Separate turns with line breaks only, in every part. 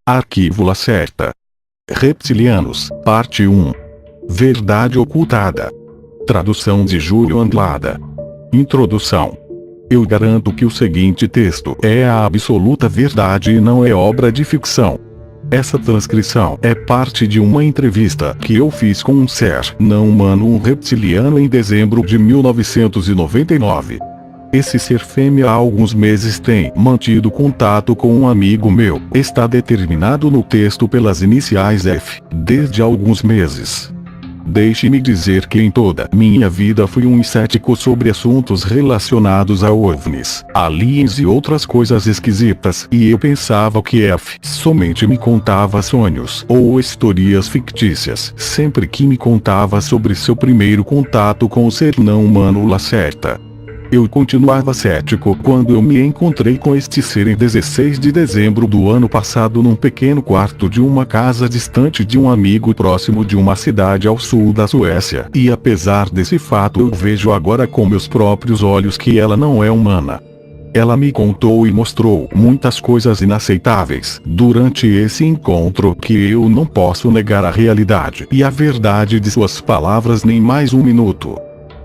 Arquivo Lacerda. Reptilianos, Parte 1. Verdade Ocultada. Tradução de Júlio Anglada. Introdução. Eu garanto que o seguinte texto é a absoluta verdade e não é obra de ficção. Essa transcrição é parte de uma entrevista que eu fiz com um ser não humano, um reptiliano, em dezembro de 1999. Esse ser fêmea há alguns meses tem mantido contato com um amigo meu. Está determinado no texto pelas iniciais F, desde alguns meses. Deixe-me dizer que em toda minha vida fui um cético sobre assuntos relacionados a OVNIs, aliens e outras coisas esquisitas, e eu pensava que F somente me contava sonhos ou historias fictícias sempre que me contava sobre seu primeiro contato com o ser não humano Lacerda. Eu continuava cético quando eu me encontrei com este ser em 16 de dezembro do ano passado num pequeno quarto de uma casa distante de um amigo próximo de uma cidade ao sul da Suécia. E apesar desse fato, eu vejo agora com meus próprios olhos que ela não é humana. Ela me contou e mostrou muitas coisas inaceitáveis durante esse encontro que eu não posso negar a realidade e a verdade de suas palavras nem mais um minuto.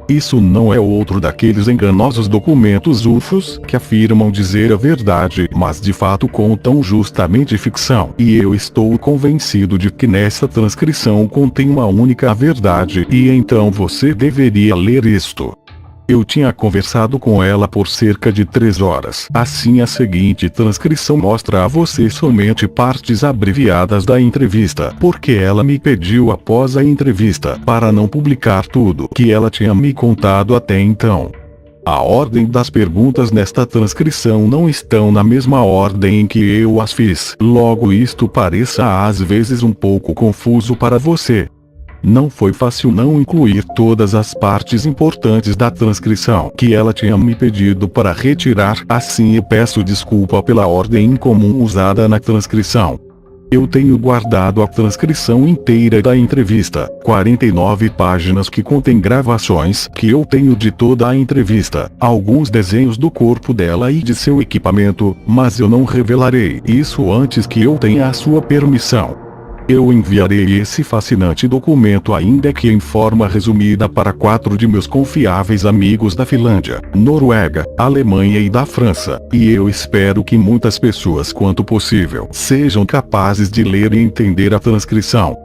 Isso não é outro daqueles enganosos documentos UFOs que afirmam dizer a verdade, mas de fato contam justamente ficção. E eu estou convencido de que nessa transcrição contém uma única verdade, e então você deveria ler isto. Eu tinha conversado com ela por cerca de 3 horas. Assim, a seguinte transcrição mostra a você somente partes abreviadas da entrevista, porque ela me pediu após a entrevista para não publicar tudo que ela tinha me contado até então. A ordem das perguntas nesta transcrição não estão na mesma ordem em que eu as fiz. Logo, isto pareça às vezes um pouco confuso para você. Não foi fácil não incluir todas as partes importantes da transcrição que ela tinha me pedido para retirar, assim eu peço desculpa pela ordem incomum usada na transcrição. Eu tenho guardado a transcrição inteira da entrevista, 49 páginas que contém gravações que eu tenho de toda a entrevista, alguns desenhos do corpo dela e de seu equipamento, mas eu não revelarei isso antes que eu tenha a sua permissão. Eu enviarei esse fascinante documento, ainda que em forma resumida, para 4 de meus confiáveis amigos da Finlândia, Noruega, Alemanha e da França, e eu espero que muitas pessoas quanto possível sejam capazes de ler e entender a transcrição.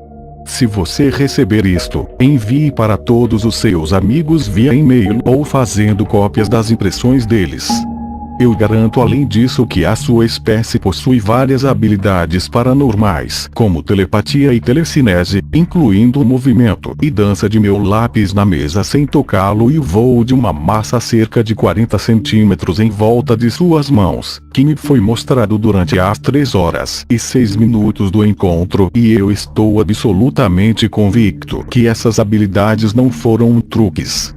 Se você receber isto, envie para todos os seus amigos via e-mail ou fazendo cópias das impressões deles. Eu garanto além disso que a sua espécie possui várias habilidades paranormais, como telepatia e telecinese, incluindo o movimento e dança de meu lápis na mesa sem tocá-lo e o voo de uma massa a cerca de 40 centímetros em volta de suas mãos, que me foi mostrado durante as 3 horas e 6 minutos do encontro, e eu estou absolutamente convicto que essas habilidades não foram truques.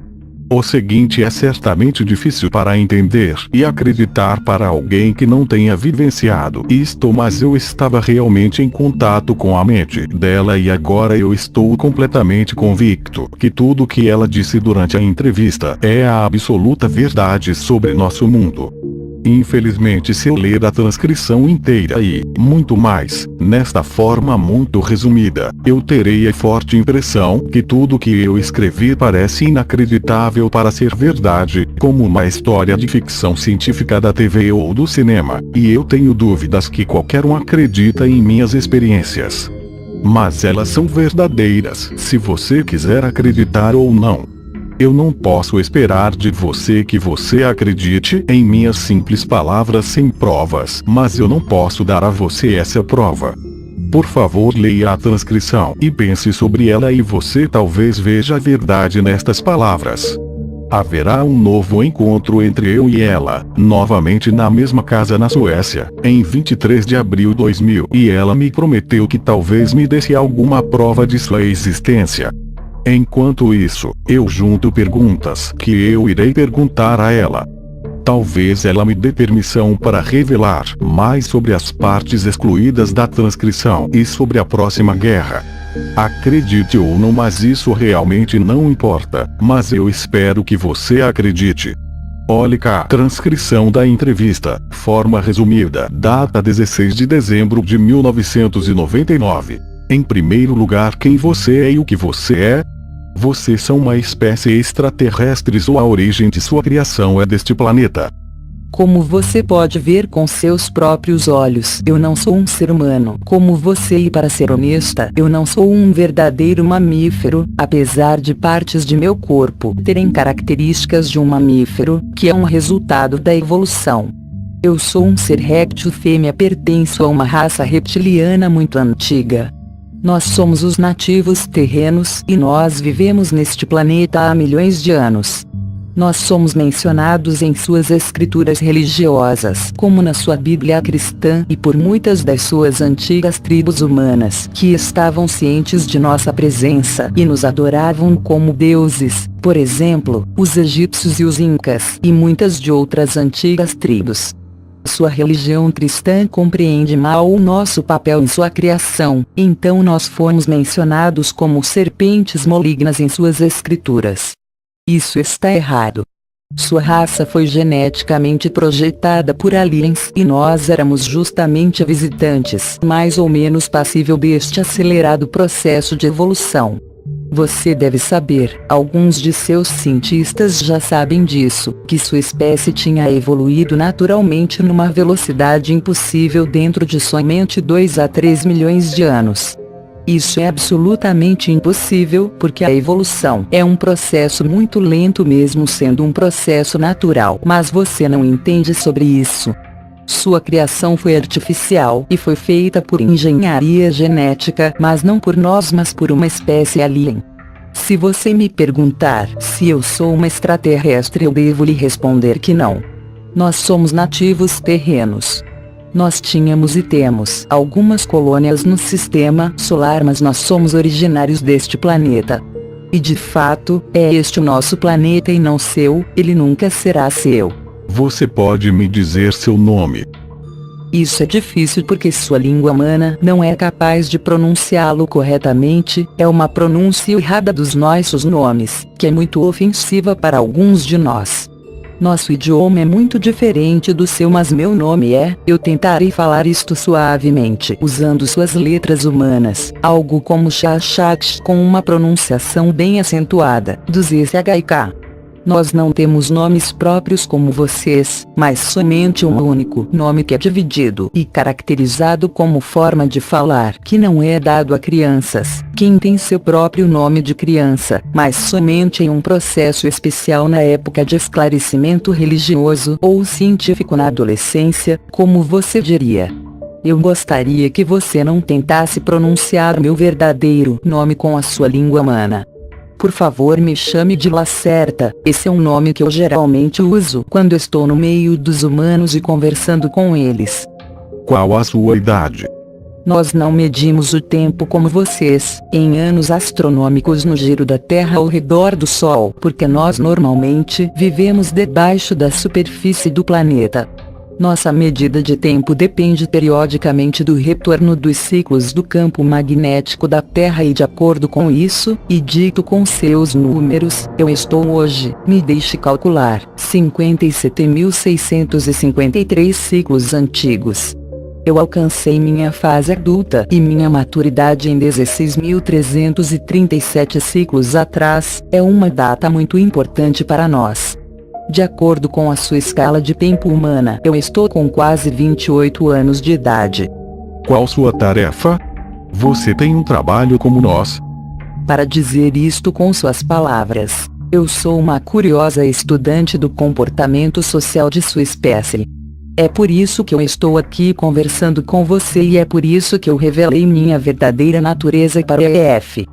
O seguinte é certamente difícil para entender e acreditar para alguém que não tenha vivenciado isto, mas eu estava realmente em contato com a mente dela e agora eu estou completamente convicto que tudo o que ela disse durante a entrevista é a absoluta verdade sobre nosso mundo. Infelizmente, se eu ler a transcrição inteira e, muito mais, nesta forma muito resumida, eu terei a forte impressão que tudo que eu escrevi parece inacreditável para ser verdade, como uma história de ficção científica da TV ou do cinema, e eu tenho dúvidas que qualquer um acredita em minhas experiências. Mas elas são verdadeiras, se você quiser acreditar ou não. Eu não posso esperar de você que você acredite em minhas simples palavras sem provas, mas eu não posso dar a você essa prova. Por favor, leia a transcrição e pense sobre ela e você talvez veja a verdade nestas palavras. Haverá um novo encontro entre eu e ela, novamente na mesma casa na Suécia, em 23 de abril de 2000, e ela me prometeu que talvez me desse alguma prova de sua existência. Enquanto isso, eu junto perguntas que eu irei perguntar a ela. Talvez ela me dê permissão para revelar mais sobre as partes excluídas da transcrição e sobre a próxima guerra. Acredite ou não, mas isso realmente não importa, mas eu espero que você acredite. Olhe cá. Transcrição da entrevista. Forma resumida. Data 16 de dezembro de 1999. Em primeiro lugar, quem você é e o que você é? Vocês são uma espécie extraterrestre ou a origem de sua criação é deste planeta?
Como você pode ver com seus próprios olhos, eu não sou um ser humano como você e, para ser honesta, eu não sou um verdadeiro mamífero, apesar de partes de meu corpo terem características de um mamífero, que é um resultado da evolução. Eu sou um ser réptil fêmea, pertenço a uma raça reptiliana muito antiga. Nós somos os nativos terrenos e nós vivemos neste planeta há milhões de anos. Nós somos mencionados em suas escrituras religiosas, como na sua Bíblia cristã, e por muitas das suas antigas tribos humanas, que estavam cientes de nossa presença e nos adoravam como deuses, por exemplo, os egípcios e os incas, e muitas de outras antigas tribos. Sua religião cristã compreende mal o nosso papel em sua criação, então nós fomos mencionados como serpentes malignas em suas escrituras. Isso está errado. Sua raça foi geneticamente projetada por aliens e nós éramos justamente visitantes mais ou menos passível deste acelerado processo de evolução. Você deve saber, alguns de seus cientistas já sabem disso, que sua espécie tinha evoluído naturalmente numa velocidade impossível dentro de somente 2 a 3 milhões de anos. Isso é absolutamente impossível porque a evolução é um processo muito lento mesmo sendo um processo natural. Mas você não entende sobre isso. Sua criação foi artificial e foi feita por engenharia genética, mas não por nós, mas por uma espécie alien. Se você me perguntar se eu sou uma extraterrestre, eu devo lhe responder que não. Nós somos nativos terrenos. Nós tínhamos e temos algumas colônias no sistema solar, mas nós somos originários deste planeta. E de fato, é este o nosso planeta e não seu, ele nunca será seu.
Você pode me dizer seu nome?
Isso é difícil porque sua língua humana não é capaz de pronunciá-lo corretamente, é uma pronúncia errada dos nossos nomes, que é muito ofensiva para alguns de nós. Nosso idioma é muito diferente do seu, mas meu nome é, eu tentarei falar isto suavemente usando suas letras humanas, algo como Shashak com uma pronunciação bem acentuada, do ZSHK. Nós não temos nomes próprios como vocês, mas somente um único nome que é dividido e caracterizado como forma de falar, que não é dado a crianças. Quem tem seu próprio nome de criança, mas somente em um processo especial na época de esclarecimento religioso ou científico na adolescência, como você diria. Eu gostaria que você não tentasse pronunciar meu verdadeiro nome com a sua língua humana. Por favor, me chame de Lacerta, esse é um nome que eu geralmente uso quando estou no meio dos humanos e conversando com eles.
Qual a sua idade?
Nós não medimos o tempo como vocês, em anos astronômicos no giro da Terra ao redor do Sol, porque nós normalmente vivemos debaixo da superfície do planeta. Nossa medida de tempo depende periodicamente do retorno dos ciclos do campo magnético da Terra e de acordo com isso, e dito com seus números, eu estou hoje, me deixe calcular, 57.653 ciclos antigos. Eu alcancei minha fase adulta e minha maturidade em 16.337 ciclos atrás, é uma data muito importante para nós. De acordo com a sua escala de tempo humana, eu estou com quase 28 anos de idade.
Qual sua tarefa? Você tem um trabalho como nós?
Para dizer isto com suas palavras, eu sou uma curiosa estudante do comportamento social de sua espécie. É por isso que eu estou aqui conversando com você e é por isso que eu revelei minha verdadeira natureza para o EF.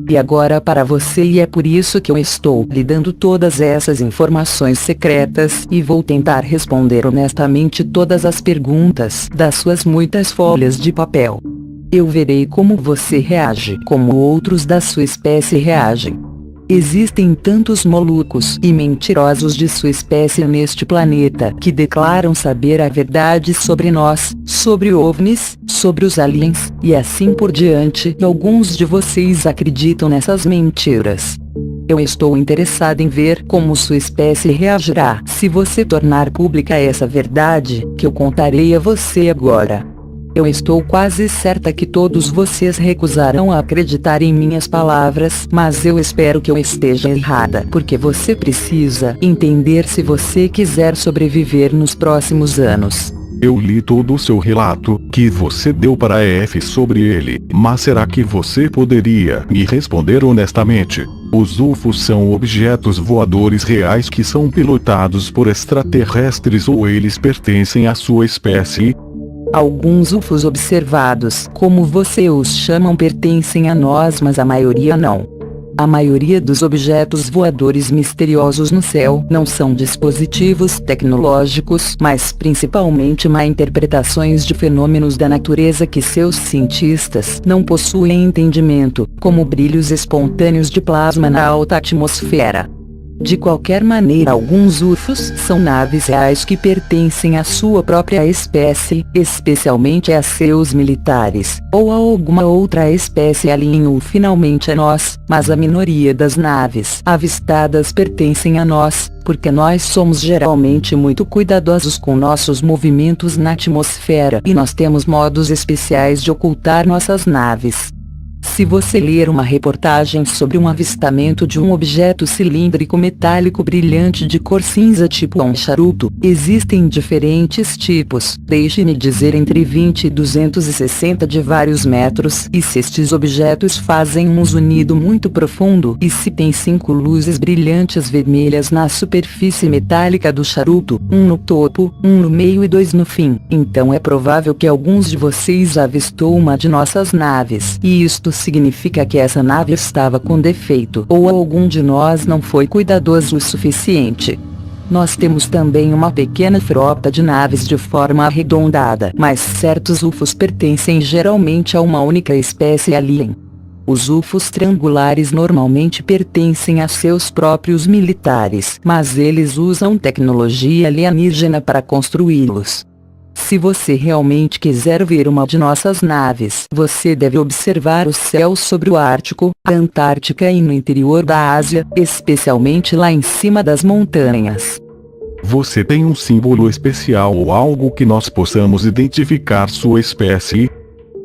E agora para você e é por isso que eu estou lhe dando todas essas informações secretas e vou tentar responder honestamente todas as perguntas das suas muitas folhas de papel. Eu verei como você reage, como outros da sua espécie reagem. Existem tantos malucos e mentirosos de sua espécie neste planeta que declaram saber a verdade sobre nós, sobre OVNIs, sobre os aliens, e assim por diante, e alguns de vocês acreditam nessas mentiras. Eu estou interessada em ver como sua espécie reagirá se você tornar pública essa verdade, que eu contarei a você agora. Eu estou quase certa que todos vocês recusarão a acreditar em minhas palavras, mas eu espero que eu esteja errada, porque você precisa entender se você quiser sobreviver nos próximos anos.
Eu li todo o seu relato, que você deu para a F sobre ele, mas será que você poderia me responder honestamente? Os UFOs são objetos voadores reais que são pilotados por extraterrestres ou eles pertencem à sua espécie?
Alguns UFOs observados, como você os chamam, pertencem a nós, mas a maioria não. A maioria dos objetos voadores misteriosos no céu não são dispositivos tecnológicos, mas principalmente má interpretações de fenômenos da natureza que seus cientistas não possuem entendimento, como brilhos espontâneos de plasma na alta atmosfera. De qualquer maneira, alguns UFOs são naves reais que pertencem à sua própria espécie, especialmente a seus militares, ou a alguma outra espécie alien ou finalmente a nós, mas a minoria das naves avistadas pertencem a nós, porque nós somos geralmente muito cuidadosos com nossos movimentos na atmosfera e nós temos modos especiais de ocultar nossas naves. Se você ler uma reportagem sobre um avistamento de um objeto cilíndrico metálico brilhante de cor cinza tipo um charuto, existem diferentes tipos, deixe-me dizer entre 20 e 260 de vários metros, e se estes objetos fazem um zunido muito profundo, e se tem 5 luzes brilhantes vermelhas na superfície metálica do charuto, um no topo, um no meio e 2 no fim, então é provável que alguns de vocês avistou uma de nossas naves, e isto significa que essa nave estava com defeito, ou algum de nós não foi cuidadoso o suficiente. Nós temos também uma pequena frota de naves de forma arredondada, mas certos UFOs pertencem geralmente a uma única espécie alien. Os UFOs triangulares normalmente pertencem a seus próprios militares, mas eles usam tecnologia alienígena para construí-los. Se você realmente quiser ver uma de nossas naves, você deve observar o céu sobre o Ártico, a Antártica e no interior da Ásia, especialmente lá em cima das montanhas.
Você tem um símbolo especial ou algo que nós possamos identificar sua espécie?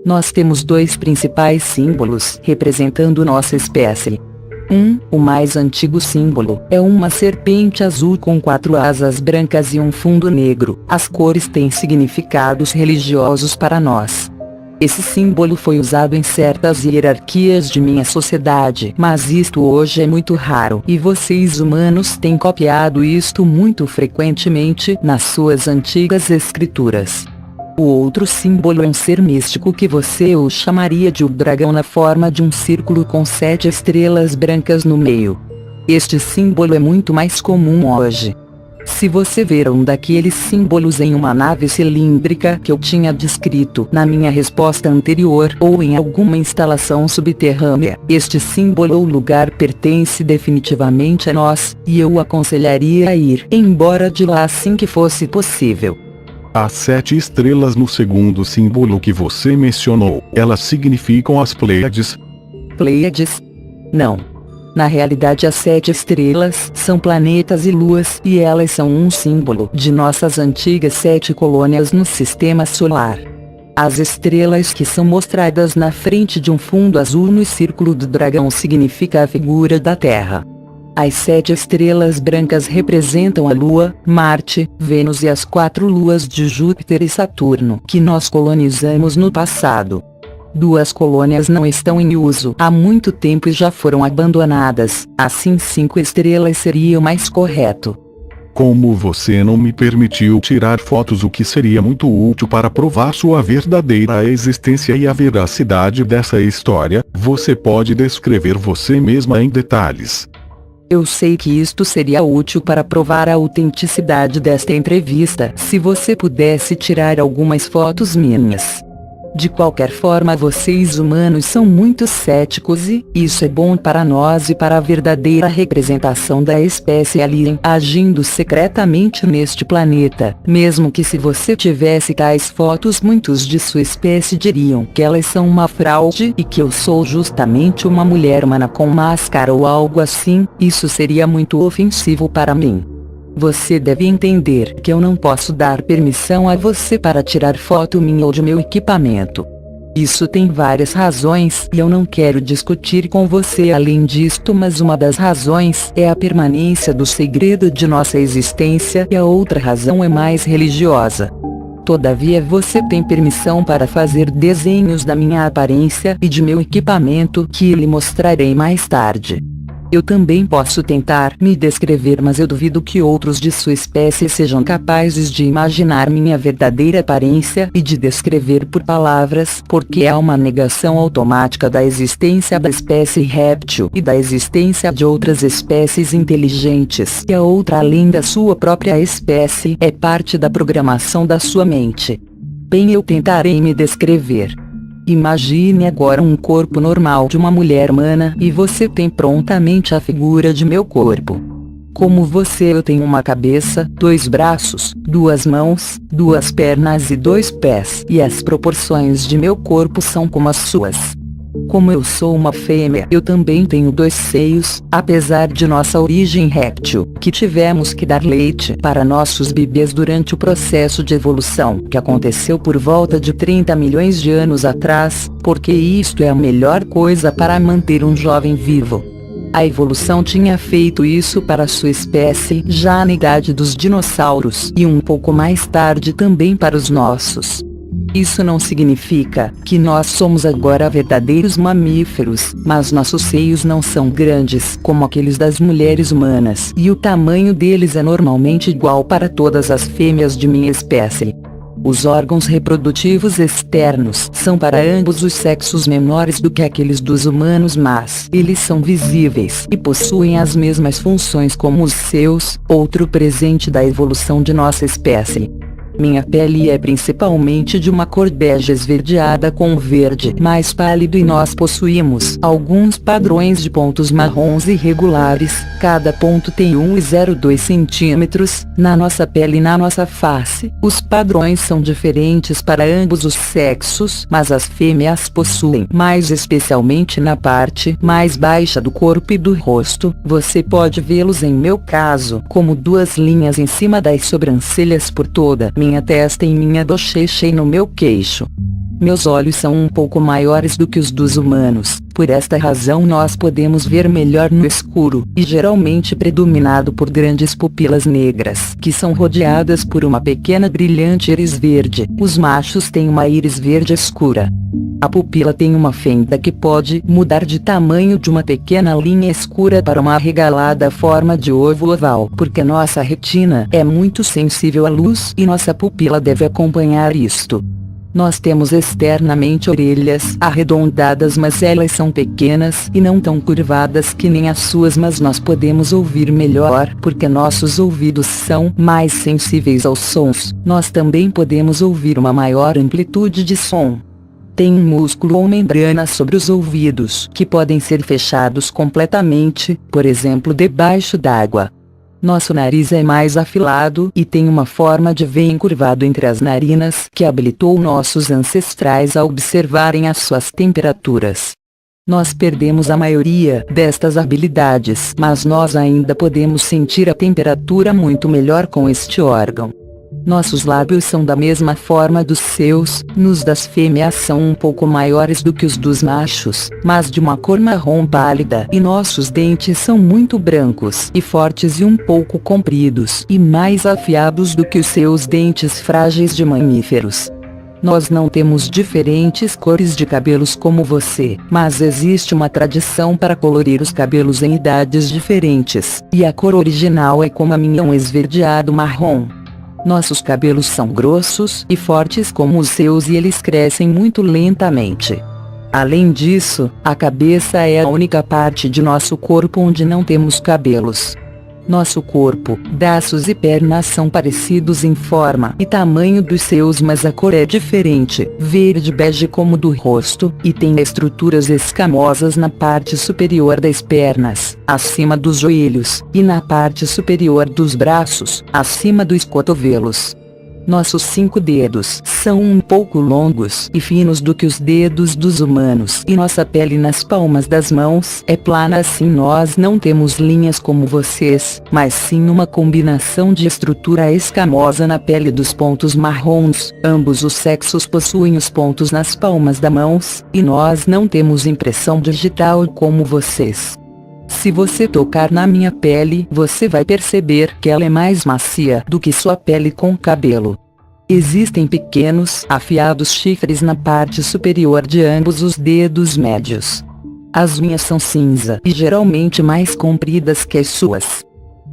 Nós temos 2 principais símbolos representando nossa espécie. O mais antigo símbolo, é uma serpente azul com 4 asas brancas e um fundo negro. As cores têm significados religiosos para nós. Esse símbolo foi usado em certas hierarquias de minha sociedade, mas isto hoje é muito raro, e vocês humanos têm copiado isto muito frequentemente nas suas antigas escrituras. O outro símbolo é um ser místico que você o chamaria de o dragão na forma de um círculo com 7 estrelas brancas no meio. Este símbolo é muito mais comum hoje. Se você ver um daqueles símbolos em uma nave cilíndrica que eu tinha descrito na minha resposta anterior ou em alguma instalação subterrânea, este símbolo ou lugar pertence definitivamente a nós, e eu o aconselharia a ir embora de lá assim que fosse possível.
As 7 estrelas no segundo símbolo que você mencionou, elas significam as Pleiades?
Pleiades? Não. Na realidade, as 7 estrelas são planetas e luas, e elas são um símbolo de nossas antigas 7 colônias no sistema solar. As estrelas que são mostradas na frente de um fundo azul no círculo do dragão significa a figura da Terra. As 7 estrelas brancas representam a Lua, Marte, Vênus e as 4 luas de Júpiter e Saturno, que nós colonizamos no passado. 2 colônias não estão em uso há muito tempo e já foram abandonadas, assim 5 estrelas seria o mais correto.
Como você não me permitiu tirar fotos, o que seria muito útil para provar sua verdadeira existência e a veracidade dessa história, você pode descrever você mesma em detalhes.
Eu sei que isto seria útil para provar a autenticidade desta entrevista, se você pudesse tirar algumas fotos minhas. De qualquer forma, vocês humanos são muito céticos e isso é bom para nós e para a verdadeira representação da espécie alien agindo secretamente neste planeta. Mesmo que se você tivesse tais fotos, muitos de sua espécie diriam que elas são uma fraude e que eu sou justamente uma mulher humana com máscara ou algo assim. Isso seria muito ofensivo para mim. Você deve entender que eu não posso dar permissão a você para tirar foto minha ou de meu equipamento. Isso tem várias razões e eu não quero discutir com você além disto, mas uma das razões é a permanência do segredo de nossa existência e a outra razão é mais religiosa. Todavia você tem permissão para fazer desenhos da minha aparência e de meu equipamento que lhe mostrarei mais tarde. Eu também posso tentar me descrever, mas eu duvido que outros de sua espécie sejam capazes de imaginar minha verdadeira aparência e de descrever por palavras, porque há uma negação automática da existência da espécie réptil e da existência de outras espécies inteligentes, e a outra além da sua própria espécie é parte da programação da sua mente. Bem, eu tentarei me descrever. Imagine agora um corpo normal de uma mulher humana e você tem prontamente a figura de meu corpo. Como você, eu tenho uma cabeça, 2 braços, 2 mãos, 2 pernas e 2 pés, e as proporções de meu corpo são como as suas. Como eu sou uma fêmea, eu também tenho 2 seios, apesar de nossa origem réptil, que tivemos que dar leite para nossos bebês durante o processo de evolução que aconteceu por volta de 30 milhões de anos atrás, porque isto é a melhor coisa para manter um jovem vivo. A evolução tinha feito isso para sua espécie já na idade dos dinossauros e um pouco mais tarde também para os nossos. Isso não significa que nós somos agora verdadeiros mamíferos, mas nossos seios não são grandes como aqueles das mulheres humanas e o tamanho deles é normalmente igual para todas as fêmeas de minha espécie. Os órgãos reprodutivos externos são para ambos os sexos menores do que aqueles dos humanos, mas eles são visíveis e possuem as mesmas funções como os seus, outro presente da evolução de nossa espécie. Minha pele é principalmente de uma cor bege esverdeada com verde mais pálido e nós possuímos alguns padrões de pontos marrons irregulares, cada ponto tem 1,02 centímetros, na nossa pele e na nossa face. Os padrões são diferentes para ambos os sexos, mas as fêmeas possuem, mais especialmente na parte mais baixa do corpo e do rosto, você pode vê-los em meu caso, como 2 linhas em cima das sobrancelhas por toda minha testa e minha bochecha e no meu queixo. Meus olhos são um pouco maiores do que os dos humanos, por esta razão nós podemos ver melhor no escuro, e geralmente predominado por grandes pupilas negras, que são rodeadas por uma pequena brilhante íris verde. Os machos têm uma íris verde escura. A pupila tem uma fenda que pode mudar de tamanho de uma pequena linha escura para uma arregalada forma de ovo oval, porque nossa retina é muito sensível à luz e nossa pupila deve acompanhar isto. Nós temos externamente orelhas arredondadas, mas elas são pequenas e não tão curvadas que nem as suas, mas nós podemos ouvir melhor porque nossos ouvidos são mais sensíveis aos sons. Nós também podemos ouvir uma maior amplitude de som. Tem um músculo ou membrana sobre os ouvidos que podem ser fechados completamente, por exemplo debaixo d'água. Nosso nariz é mais afilado e tem uma forma de V encurvado entre as narinas que habilitou nossos ancestrais a observarem as suas temperaturas. Nós perdemos a maioria destas habilidades, mas nós ainda podemos sentir a temperatura muito melhor com este órgão. Nossos lábios são da mesma forma dos seus, nos das fêmeas são um pouco maiores do que os dos machos, mas de uma cor marrom pálida, e nossos dentes são muito brancos e fortes e um pouco compridos e mais afiados do que os seus dentes frágeis de mamíferos. Nós não temos diferentes cores de cabelos como você, mas existe uma tradição para colorir os cabelos em idades diferentes, e a cor original é como a minha, um esverdeado marrom. Nossos cabelos são grossos e fortes como os seus e eles crescem muito lentamente. Além disso, a cabeça é a única parte de nosso corpo onde não temos cabelos. Nosso corpo, braços e pernas são parecidos em forma e tamanho dos seus, mas a cor é diferente, verde-bege como do rosto, e tem estruturas escamosas na parte superior das pernas, acima dos joelhos, e na parte superior dos braços, acima dos cotovelos. Nossos 5 dedos são um pouco longos e finos do que os dedos dos humanos, e nossa pele nas palmas das mãos é plana. Assim nós não temos linhas como vocês, mas sim uma combinação de estrutura escamosa na pele dos pontos marrons. Ambos os sexos possuem os pontos nas palmas das mãos, e nós não temos impressão digital como vocês. Se você tocar na minha pele, você vai perceber que ela é mais macia do que sua pele com cabelo. Existem pequenos, afiados chifres na parte superior de ambos os dedos médios. As minhas são cinza e geralmente mais compridas que as suas.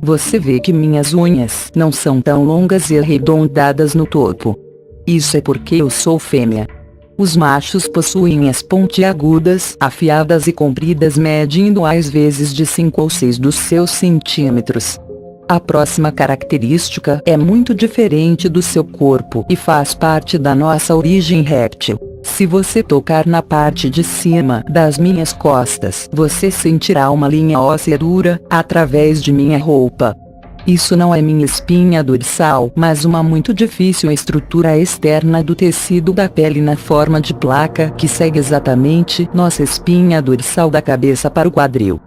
Você vê que minhas unhas não são tão longas e arredondadas no topo. Isso é porque eu sou fêmea. Os machos possuem unhas pontiagudas, afiadas e compridas, medindo às vezes de 5 ou 6 dos seus centímetros. A próxima característica é muito diferente do seu corpo e faz parte da nossa origem réptil. Se você tocar na parte de cima das minhas costas, você sentirá uma linha óssea dura, através de minha roupa. Isso não é minha espinha dorsal, mas uma muito difícil estrutura externa do tecido da pele na forma de placa que segue exatamente nossa espinha dorsal da cabeça para o quadril.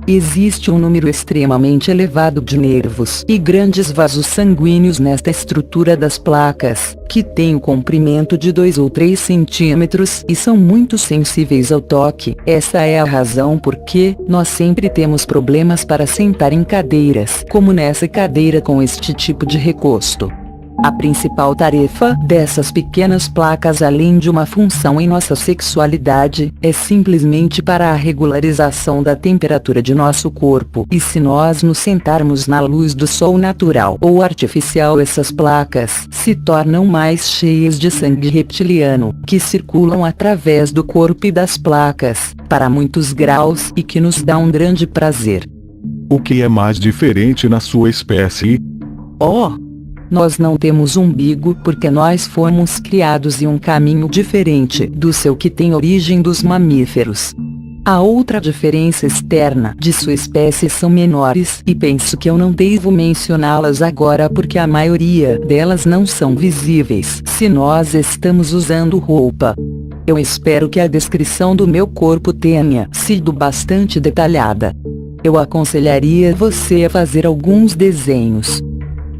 Existe um número extremamente elevado de nervos e grandes vasos sanguíneos nesta estrutura das placas, que tem um comprimento de 2 ou 3 centímetros e são muito sensíveis ao toque. Essa é a razão por que nós sempre temos problemas para sentar em cadeiras, como nessa cadeira com este tipo de recosto. A principal tarefa dessas pequenas placas, além de uma função em nossa sexualidade, é simplesmente para a regularização da temperatura de nosso corpo. E se nós nos sentarmos na luz do sol natural ou artificial, essas placas se tornam mais cheias de sangue reptiliano, que circulam através do corpo e das placas, para muitos graus, e que nos dá um grande prazer.
O que é mais diferente na sua espécie?
Nós não temos umbigo porque nós fomos criados em um caminho diferente do seu, que tem origem dos mamíferos. A outra diferença externa de sua espécie são menores, e penso que eu não devo mencioná-las agora porque a maioria delas não são visíveis se nós estamos usando roupa. Eu espero que a descrição do meu corpo tenha sido bastante detalhada. Eu aconselharia você a fazer alguns desenhos.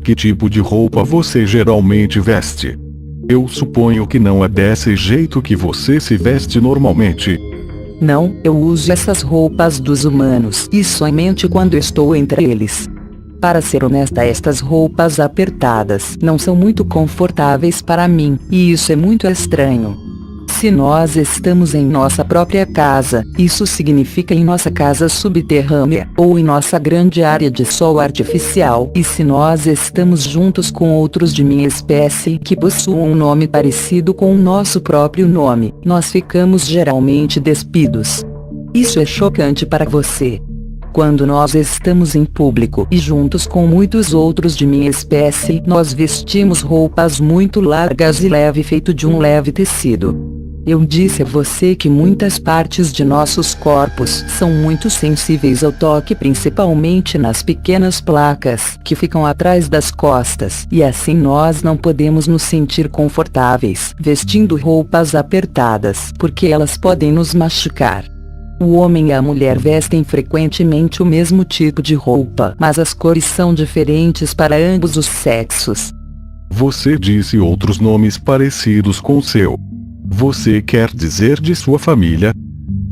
Que tipo de roupa você geralmente veste? Eu suponho que não é desse jeito que você se veste normalmente.
Não, eu uso essas roupas dos humanos e somente quando estou entre eles. Para ser honesta, estas roupas apertadas não são muito confortáveis para mim, e isso é muito estranho. Se nós estamos em nossa própria casa, isso significa em nossa casa subterrânea, ou em nossa grande área de sol artificial, e se nós estamos juntos com outros de minha espécie que possuam um nome parecido com o nosso próprio nome, nós ficamos geralmente despidos. Isso é chocante para você. Quando nós estamos em público e juntos com muitos outros de minha espécie, nós vestimos roupas muito largas e leve, feito de um leve tecido. Eu disse a você que muitas partes de nossos corpos são muito sensíveis ao toque, principalmente nas pequenas placas que ficam atrás das costas, e assim nós não podemos nos sentir confortáveis vestindo roupas apertadas, porque elas podem nos machucar. O homem e a mulher vestem frequentemente o mesmo tipo de roupa, mas as cores são diferentes para ambos os sexos.
Você disse outros nomes parecidos com o seu. Você quer dizer de sua família?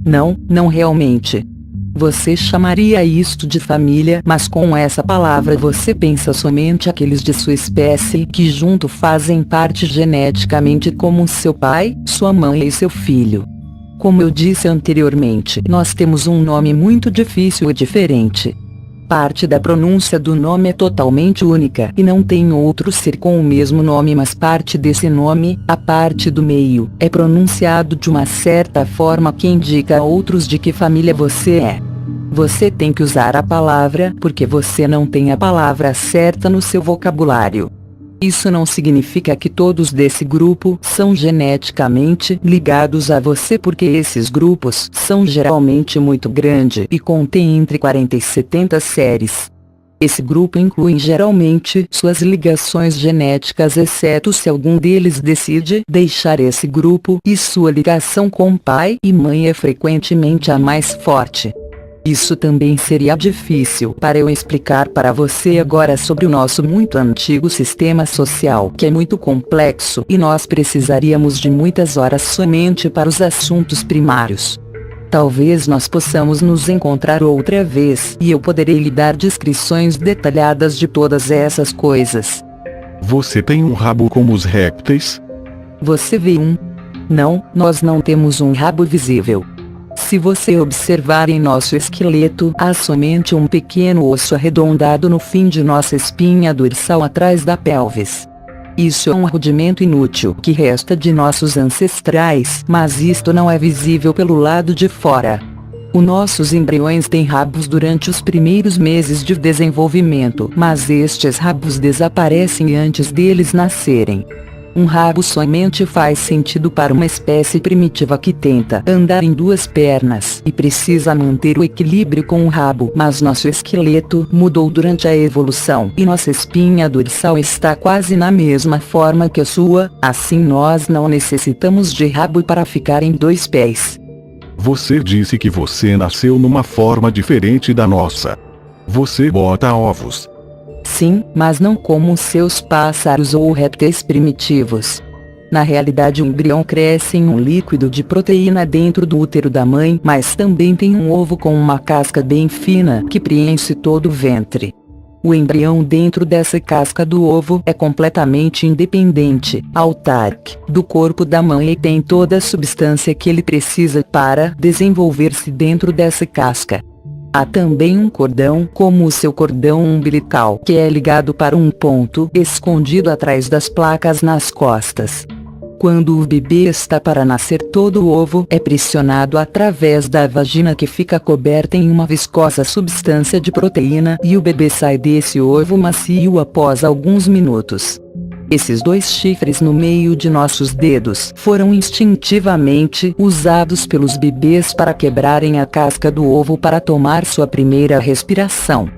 Não realmente. Você chamaria isto de família, mas com essa palavra você pensa somente aqueles de sua espécie que junto fazem parte geneticamente, como seu pai, sua mãe e seu filho. Como eu disse anteriormente, nós temos um nome muito difícil e diferente. Parte da pronúncia do nome é totalmente única e não tem outro ser com o mesmo nome, mas parte desse nome, a parte do meio, é pronunciado de uma certa forma que indica a outros de que família você é. Você tem que usar a palavra porque você não tem a palavra certa no seu vocabulário. Isso não significa que todos desse grupo são geneticamente ligados a você, porque esses grupos são geralmente muito grandes e contêm entre 40 e 70 séries. Esse grupo inclui geralmente suas ligações genéticas, exceto se algum deles decide deixar esse grupo, e sua ligação com pai e mãe é frequentemente a mais forte. Isso também seria difícil para eu explicar para você agora sobre o nosso muito antigo sistema social, que é muito complexo e nós precisaríamos de muitas horas somente para os assuntos primários. Talvez nós possamos nos encontrar outra vez e eu poderei lhe dar descrições detalhadas de todas essas coisas.
Você tem um rabo como os répteis?
Você vê um? Não, nós não temos um rabo visível. Se você observar em nosso esqueleto, há somente um pequeno osso arredondado no fim de nossa espinha dorsal atrás da pelvis. Isso é um rudimento inútil que resta de nossos ancestrais, mas isto não é visível pelo lado de fora. Os nossos embriões têm rabos durante os primeiros meses de desenvolvimento, mas estes rabos desaparecem antes deles nascerem. Um rabo somente faz sentido para uma espécie primitiva que tenta andar em duas pernas e precisa manter o equilíbrio com o rabo, mas nosso esqueleto mudou durante a evolução e nossa espinha dorsal está quase na mesma forma que a sua, assim nós não necessitamos de rabo para ficar em dois pés.
Você disse que você nasceu numa forma diferente da nossa. Você bota ovos.
Sim, mas não como os seus pássaros ou répteis primitivos. Na realidade, um embrião cresce em um líquido de proteína dentro do útero da mãe, mas também tem um ovo com uma casca bem fina que preenche todo o ventre. O embrião dentro dessa casca do ovo é completamente independente, autárquico, do corpo da mãe e tem toda a substância que ele precisa para desenvolver-se dentro dessa casca. Há também um cordão, como o seu cordão umbilical, que é ligado para um ponto escondido atrás das placas nas costas. Quando o bebê está para nascer, todo o ovo é pressionado através da vagina, que fica coberta em uma viscosa substância de proteína, e o bebê sai desse ovo macio após alguns minutos. Esses dois chifres no meio de nossos dedos foram instintivamente usados pelos bebês para quebrarem a casca do ovo para tomar sua primeira respiração.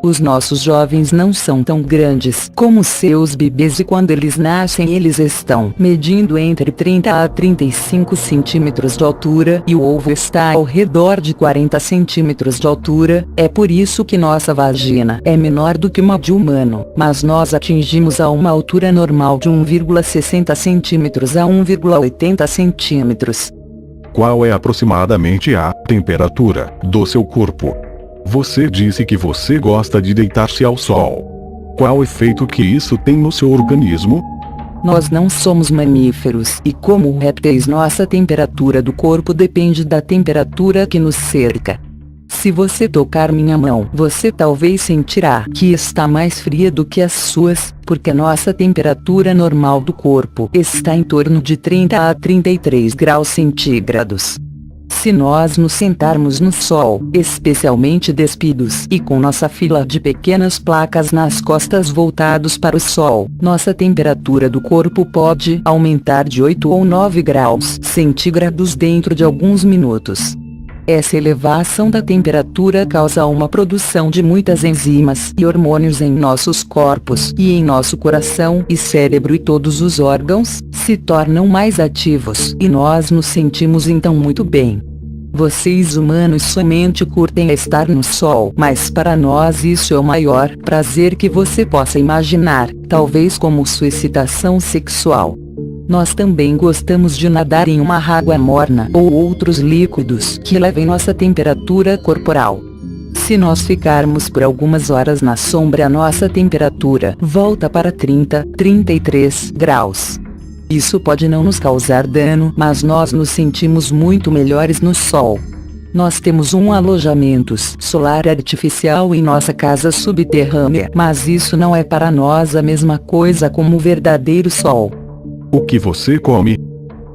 Os nossos jovens não são tão grandes como seus bebês e quando eles nascem eles estão medindo entre 30 a 35 centímetros de altura e o ovo está ao redor de 40 centímetros de altura. É por isso que nossa vagina é menor do que uma de humano, mas nós atingimos a uma altura normal de 1,60 centímetros a 1,80 centímetros.
Qual é aproximadamente a temperatura do seu corpo? Você disse que você gosta de deitar-se ao sol. Qual efeito que isso tem no seu organismo?
Nós não somos mamíferos e, como répteis, nossa temperatura do corpo depende da temperatura que nos cerca. Se você tocar minha mão, você talvez sentirá que está mais fria do que as suas, porque nossa temperatura normal do corpo está em torno de 30 a 33 graus centígrados. Se nós nos sentarmos no sol, especialmente despidos e com nossa fila de pequenas placas nas costas voltados para o sol, nossa temperatura do corpo pode aumentar de 8 ou 9 graus centígrados dentro de alguns minutos. Essa elevação da temperatura causa uma produção de muitas enzimas e hormônios em nossos corpos e em nosso coração e cérebro, e todos os órgãos se tornam mais ativos e nós nos sentimos então muito bem. Vocês humanos somente curtem estar no sol, mas para nós isso é o maior prazer que você possa imaginar, talvez como sua excitação sexual. Nós também gostamos de nadar em uma água morna ou outros líquidos que levem nossa temperatura corporal. Se nós ficarmos por algumas horas na sombra, a nossa temperatura volta para 30, 33 graus. Isso pode não nos causar dano, mas nós nos sentimos muito melhores no sol. Nós temos um alojamento solar artificial em nossa casa subterrânea, mas isso não é para nós a mesma coisa como o verdadeiro sol.
O que você come?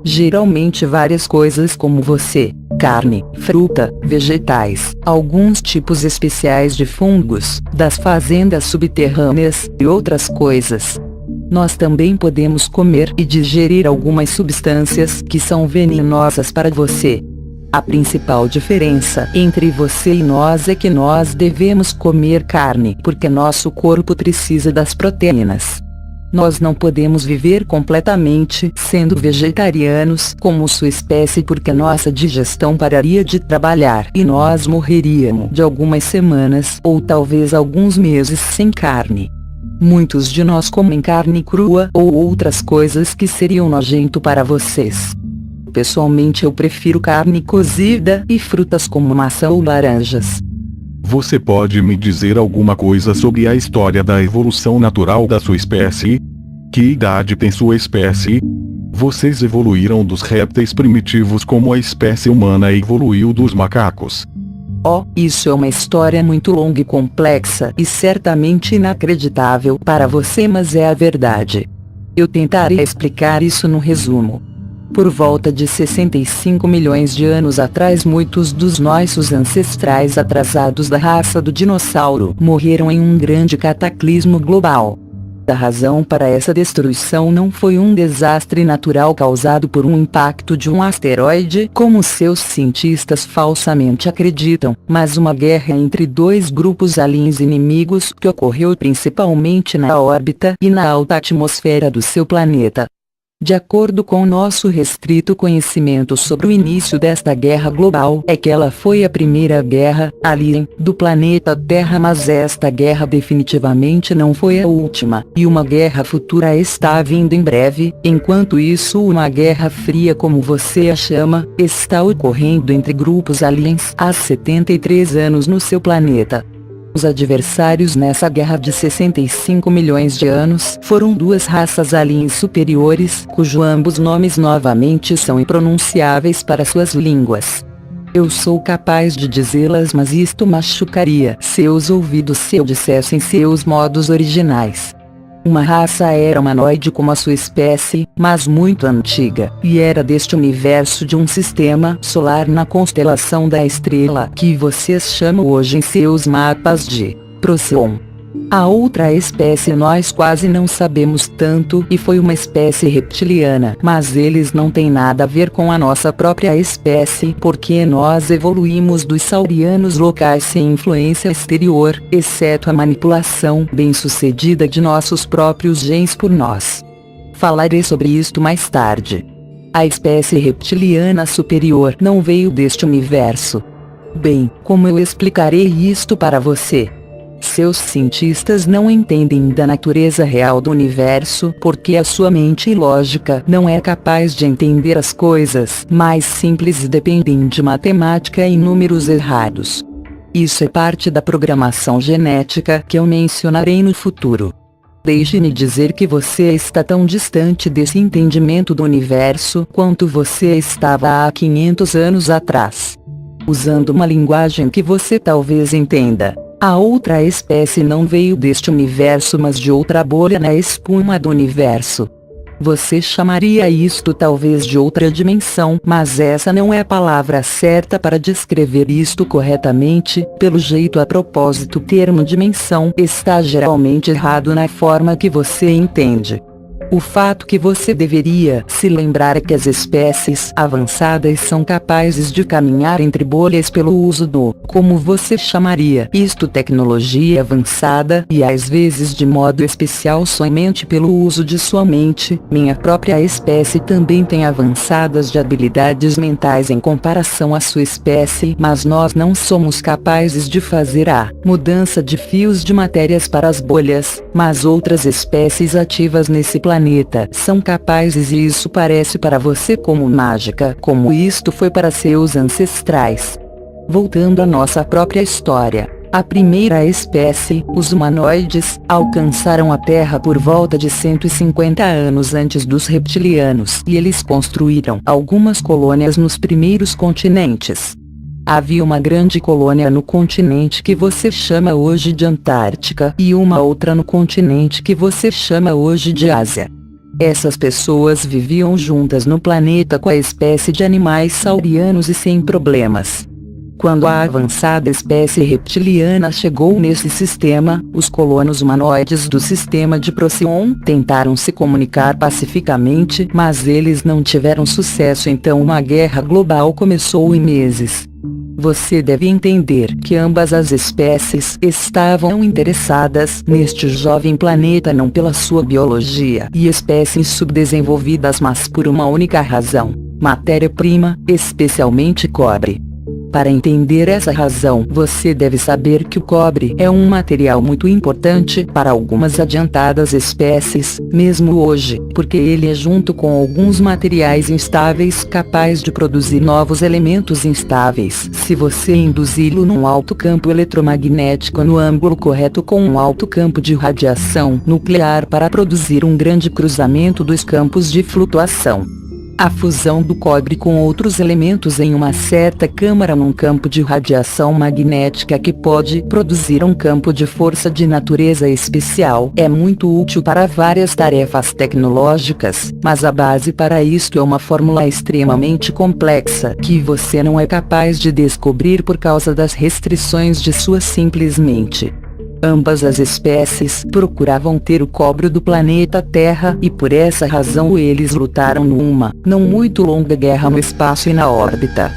Geralmente várias coisas como você. carne, fruta, vegetais, alguns tipos especiais de fungos, das fazendas subterrâneas, e outras coisas. Nós também podemos comer e digerir algumas substâncias que são venenosas para você. A principal diferença entre você e nós é que nós devemos comer carne porque nosso corpo precisa das proteínas. Nós não podemos viver completamente sendo vegetarianos como sua espécie porque nossa digestão pararia de trabalhar e nós morreríamos de algumas semanas ou talvez alguns meses sem carne. Muitos de nós comem carne crua ou outras coisas que seriam nojento para vocês. Pessoalmente eu prefiro carne cozida e frutas como maçã ou laranjas.
Você pode me dizer alguma coisa sobre a história da evolução natural da sua espécie? Que idade tem sua espécie? Vocês evoluíram dos répteis primitivos como a espécie humana evoluiu dos macacos.
Oh, isso é uma história muito longa e complexa e certamente inacreditável para você, mas é a verdade. Eu tentarei explicar isso no resumo. Por volta de 65 milhões de anos atrás, muitos dos nossos ancestrais atrasados da raça do dinossauro morreram em um grande cataclismo global. A razão para essa destruição não foi um desastre natural causado por um impacto de um asteroide, como seus cientistas falsamente acreditam, mas uma guerra entre dois grupos aliens inimigos que ocorreu principalmente na órbita e na alta atmosfera do seu planeta. De acordo com nosso restrito conhecimento sobre o início desta guerra global, é que ela foi a primeira guerra alien do planeta Terra, mas esta guerra definitivamente não foi a última, e uma guerra futura está vindo em breve. Enquanto isso, uma guerra fria, como você a chama, está ocorrendo entre grupos aliens há 73 anos no seu planeta. Os adversários nessa guerra de 65 milhões de anos foram duas raças aliens superiores, cujos ambos nomes novamente são impronunciáveis para suas línguas. Eu sou capaz de dizê-las, mas isto machucaria seus ouvidos se eu dissesse em seus modos originais. Uma raça era humanoide como a sua espécie, mas muito antiga, e era deste universo de um sistema solar na constelação da estrela que vocês chamam hoje em seus mapas de Procyon. A outra espécie nós quase não sabemos tanto e foi uma espécie reptiliana, mas eles não têm nada a ver com a nossa própria espécie porque nós evoluímos dos saurianos locais sem influência exterior, exceto a manipulação bem-sucedida de nossos próprios genes por nós. Falarei sobre isto mais tarde. A espécie reptiliana superior não veio deste universo. Bem, como eu explicarei isto para você? Seus cientistas não entendem da natureza real do universo porque a sua mente ilógica não é capaz de entender as coisas mais simples e dependem de matemática e números errados. Isso é parte da programação genética que eu mencionarei no futuro. Deixe-me dizer que você está tão distante desse entendimento do universo quanto você estava há 500 anos atrás. Usando uma linguagem que você talvez entenda. A outra espécie não veio deste universo mas de outra bolha na espuma do universo. Você chamaria isto talvez de outra dimensão, mas essa não é a palavra certa para descrever isto corretamente. Pelo jeito, a propósito, o termo dimensão está geralmente errado na forma que você entende. O fato que você deveria se lembrar é que as espécies avançadas são capazes de caminhar entre bolhas pelo uso do, como você chamaria isto, tecnologia avançada, e às vezes de modo especial somente pelo uso de sua mente. Minha própria espécie também tem avançadas de habilidades mentais em comparação à sua espécie, mas nós não somos capazes de fazer a mudança de fios de matérias para as bolhas, mas outras espécies ativas nesse planeta são capazes e isso parece para você como mágica, como isto foi para seus ancestrais. Voltando à nossa própria história, a primeira espécie, os humanoides, alcançaram a Terra por volta de 150 anos antes dos reptilianos e eles construíram algumas colônias nos primeiros continentes. Havia uma grande colônia no continente que você chama hoje de Antártica e uma outra no continente que você chama hoje de Ásia. Essas pessoas viviam juntas no planeta com a espécie de animais saurianos e sem problemas. Quando a avançada espécie reptiliana chegou nesse sistema, os colonos humanoides do sistema de Procyon tentaram se comunicar pacificamente, mas eles não tiveram sucesso, então uma guerra global começou em meses. Você deve entender que ambas as espécies estavam interessadas neste jovem planeta não pela sua biologia e espécies subdesenvolvidas, mas por uma única razão: matéria-prima, especialmente cobre. Para entender essa razão, você deve saber que o cobre é um material muito importante para algumas adiantadas espécies, mesmo hoje, porque ele é, junto com alguns materiais instáveis, capaz de produzir novos elementos instáveis se você induzi-lo num alto campo eletromagnético no ângulo correto com um alto campo de radiação nuclear para produzir um grande cruzamento dos campos de flutuação. A fusão do cobre com outros elementos em uma certa câmara num campo de radiação magnética que pode produzir um campo de força de natureza especial é muito útil para várias tarefas tecnológicas, mas a base para isto é uma fórmula extremamente complexa que você não é capaz de descobrir por causa das restrições de sua simples mente. Ambas as espécies procuravam ter o cobre do planeta Terra e por essa razão eles lutaram numa, não muito longa guerra no espaço e na órbita.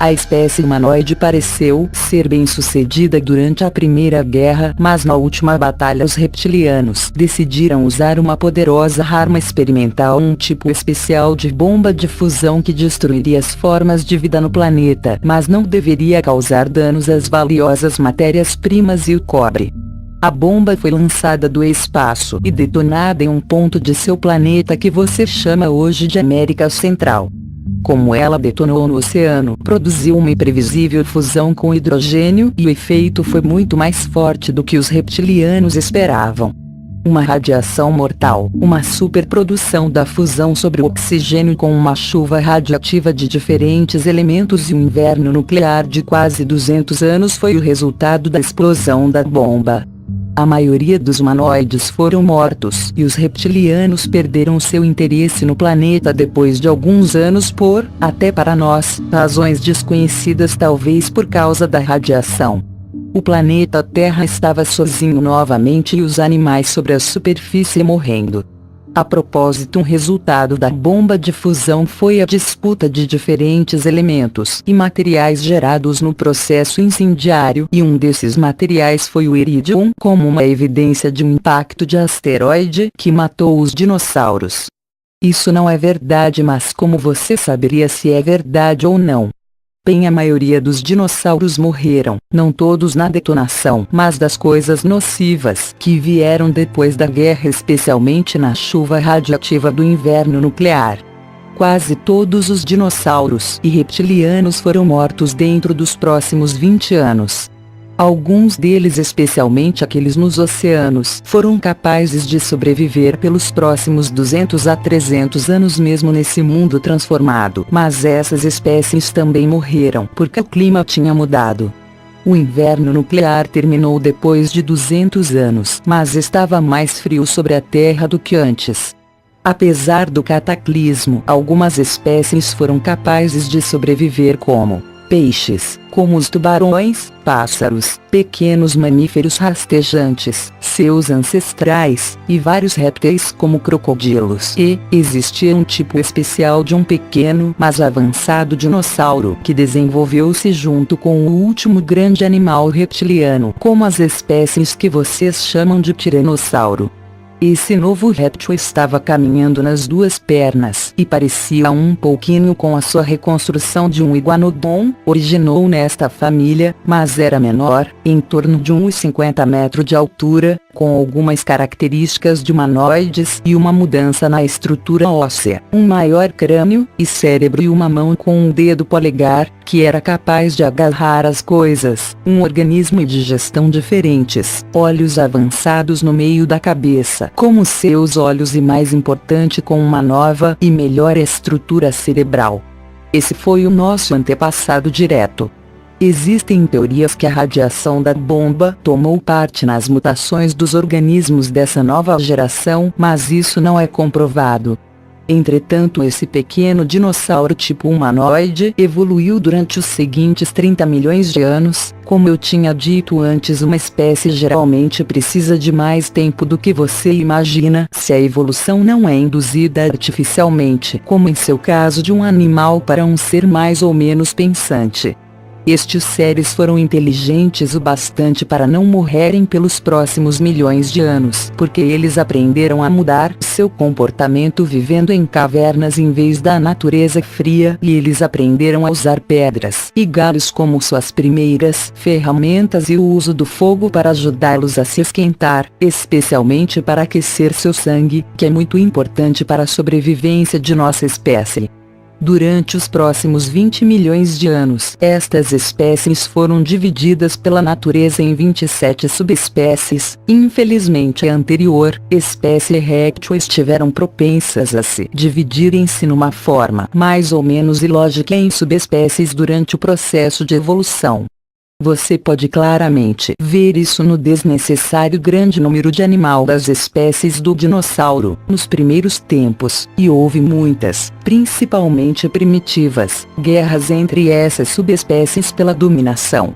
A espécie humanoide pareceu ser bem sucedida durante a Primeira Guerra, mas na última batalha os reptilianos decidiram usar uma poderosa arma experimental, um tipo especial de bomba de fusão que destruiria as formas de vida no planeta, mas não deveria causar danos às valiosas matérias-primas e o cobre. A bomba foi lançada do espaço e detonada em um ponto de seu planeta que você chama hoje de América Central. Como ela detonou no oceano, produziu uma imprevisível fusão com hidrogênio e o efeito foi muito mais forte do que os reptilianos esperavam. Uma radiação mortal, uma superprodução da fusão sobre o oxigênio com uma chuva radiativa de diferentes elementos e um inverno nuclear de quase 200 anos foi o resultado da explosão da bomba. A maioria dos humanoides foram mortos e os reptilianos perderam seu interesse no planeta depois de alguns anos por, até para nós, razões desconhecidas, talvez por causa da radiação. O planeta Terra estava sozinho novamente e os animais sobre a superfície morrendo. A propósito, um resultado da bomba de fusão foi a disputa de diferentes elementos e materiais gerados no processo incendiário, e um desses materiais foi o irídio, como uma evidência de um impacto de asteroide que matou os dinossauros. Isso não é verdade, mas como você saberia se é verdade ou não? Bem, a maioria dos dinossauros morreram, não todos na detonação, mas das coisas nocivas que vieram depois da guerra, especialmente na chuva radiativa do inverno nuclear. Quase todos os dinossauros e reptilianos foram mortos dentro dos próximos 20 anos. Alguns deles, especialmente aqueles nos oceanos, foram capazes de sobreviver pelos próximos 200 a 300 anos mesmo nesse mundo transformado. Mas essas espécies também morreram porque o clima tinha mudado. O inverno nuclear terminou depois de 200 anos, mas estava mais frio sobre a Terra do que antes. Apesar do cataclismo, algumas espécies foram capazes de sobreviver como peixes, como os tubarões, pássaros, pequenos mamíferos rastejantes, seus ancestrais, e vários répteis como crocodilos. E existia um tipo especial de um pequeno, mas avançado dinossauro que desenvolveu-se junto com o último grande animal reptiliano, como as espécies que vocês chamam de tiranossauro. Esse novo réptil estava caminhando nas duas pernas e parecia um pouquinho com a sua reconstrução de um iguanodon. Originou nesta família, mas era menor, em torno de uns 50 metros de altura, com algumas características de humanoides e uma mudança na estrutura óssea, um maior crânio e cérebro e uma mão com um dedo polegar, que era capaz de agarrar as coisas, um organismo e digestão diferentes, olhos avançados no meio da cabeça, como seus olhos, e mais importante, com uma nova e melhor estrutura cerebral. Esse foi o nosso antepassado direto. Existem teorias que a radiação da bomba tomou parte nas mutações dos organismos dessa nova geração, mas isso não é comprovado. Entretanto, esse pequeno dinossauro tipo humanoide evoluiu durante os seguintes 30 milhões de anos. Como eu tinha dito antes, uma espécie geralmente precisa de mais tempo do que você imagina, se a evolução não é induzida artificialmente, como em seu caso de um animal para um ser mais ou menos pensante. Estes seres foram inteligentes o bastante para não morrerem pelos próximos milhões de anos, porque eles aprenderam a mudar seu comportamento vivendo em cavernas em vez da natureza fria, e eles aprenderam a usar pedras e galhos como suas primeiras ferramentas e o uso do fogo para ajudá-los a se esquentar, especialmente para aquecer seu sangue, que é muito importante para a sobrevivência de nossa espécie. Durante os próximos 20 milhões de anos, estas espécies foram divididas pela natureza em 27 subespécies. Infelizmente, a anterior espécie réptil estiveram propensas a se dividirem-se numa forma mais ou menos ilógica em subespécies durante o processo de evolução. Você pode claramente ver isso no desnecessário grande número de animal das espécies do dinossauro, nos primeiros tempos, e houve muitas, principalmente primitivas, guerras entre essas subespécies pela dominação.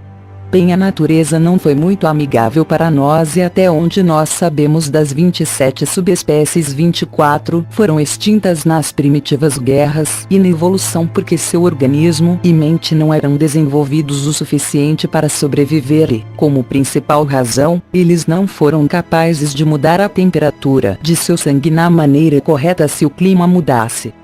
Bem, a natureza não foi muito amigável para nós e até onde nós sabemos das 27 subespécies 24 foram extintas nas primitivas guerras e na evolução porque seu organismo e mente não eram desenvolvidos o suficiente para sobreviver e, como principal razão, eles não foram capazes de mudar a temperatura de seu sangue na maneira correta se o clima mudasse.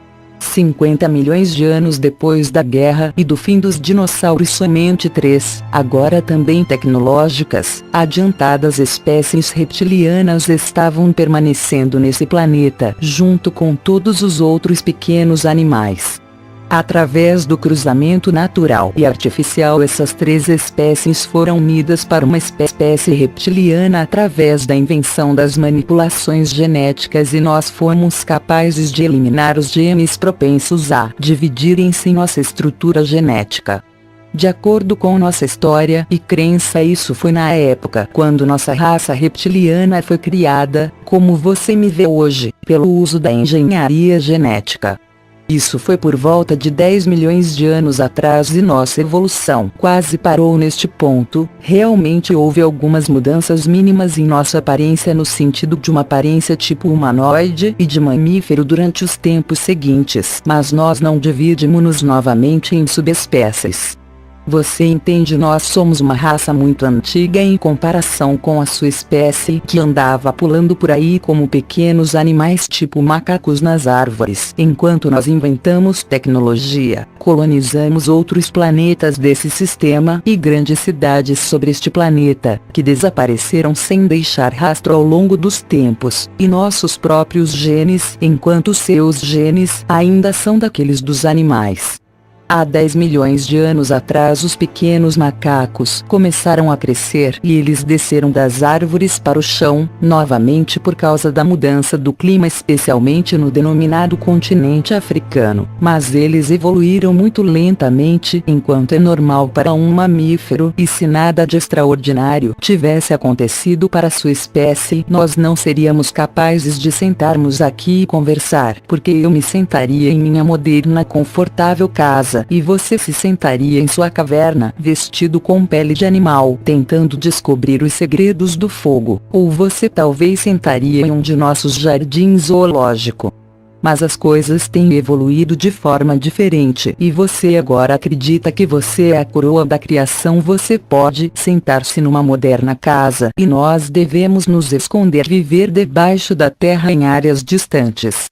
50 milhões de anos depois da guerra e do fim dos dinossauros, somente 3, agora também tecnológicas, adiantadas espécies reptilianas estavam permanecendo nesse planeta, junto com todos os outros pequenos animais. Através do cruzamento natural e artificial, essas 3 espécies foram unidas para uma espécie reptiliana através da invenção das manipulações genéticas e nós fomos capazes de eliminar os genes propensos a dividirem-se em nossa estrutura genética. De acordo com nossa história e crença, isso foi na época quando nossa raça reptiliana foi criada, como você me vê hoje, pelo uso da engenharia genética. Isso foi por volta de 10 milhões de anos atrás e nossa evolução quase parou neste ponto. Realmente houve algumas mudanças mínimas em nossa aparência no sentido de uma aparência tipo humanoide e de mamífero durante os tempos seguintes, mas nós não dividimos-nos novamente em subespécies. Você entende? Nós somos uma raça muito antiga em comparação com a sua espécie que andava pulando por aí como pequenos animais tipo macacos nas árvores. Enquanto nós inventamos tecnologia, colonizamos outros planetas desse sistema e grandes cidades sobre este planeta, que desapareceram sem deixar rastro ao longo dos tempos, e nossos próprios genes, enquanto seus genes ainda são daqueles dos animais. Há 10 milhões de anos atrás os pequenos macacos começaram a crescer e eles desceram das árvores para o chão, novamente por causa da mudança do clima, especialmente no denominado continente africano. Mas eles evoluíram muito lentamente, enquanto é normal para um mamífero, e se nada de extraordinário tivesse acontecido para sua espécie, nós não seríamos capazes de sentarmos aqui e conversar, porque eu me sentaria em minha moderna confortável casa e você se sentaria em sua caverna, vestido com pele de animal, tentando descobrir os segredos do fogo, ou você talvez sentaria em um de nossos jardins zoológico. Mas as coisas têm evoluído de forma diferente e você agora acredita que você é a coroa da criação. Você pode sentar-se numa moderna casa e nós devemos nos esconder, viver debaixo da terra em áreas distantes.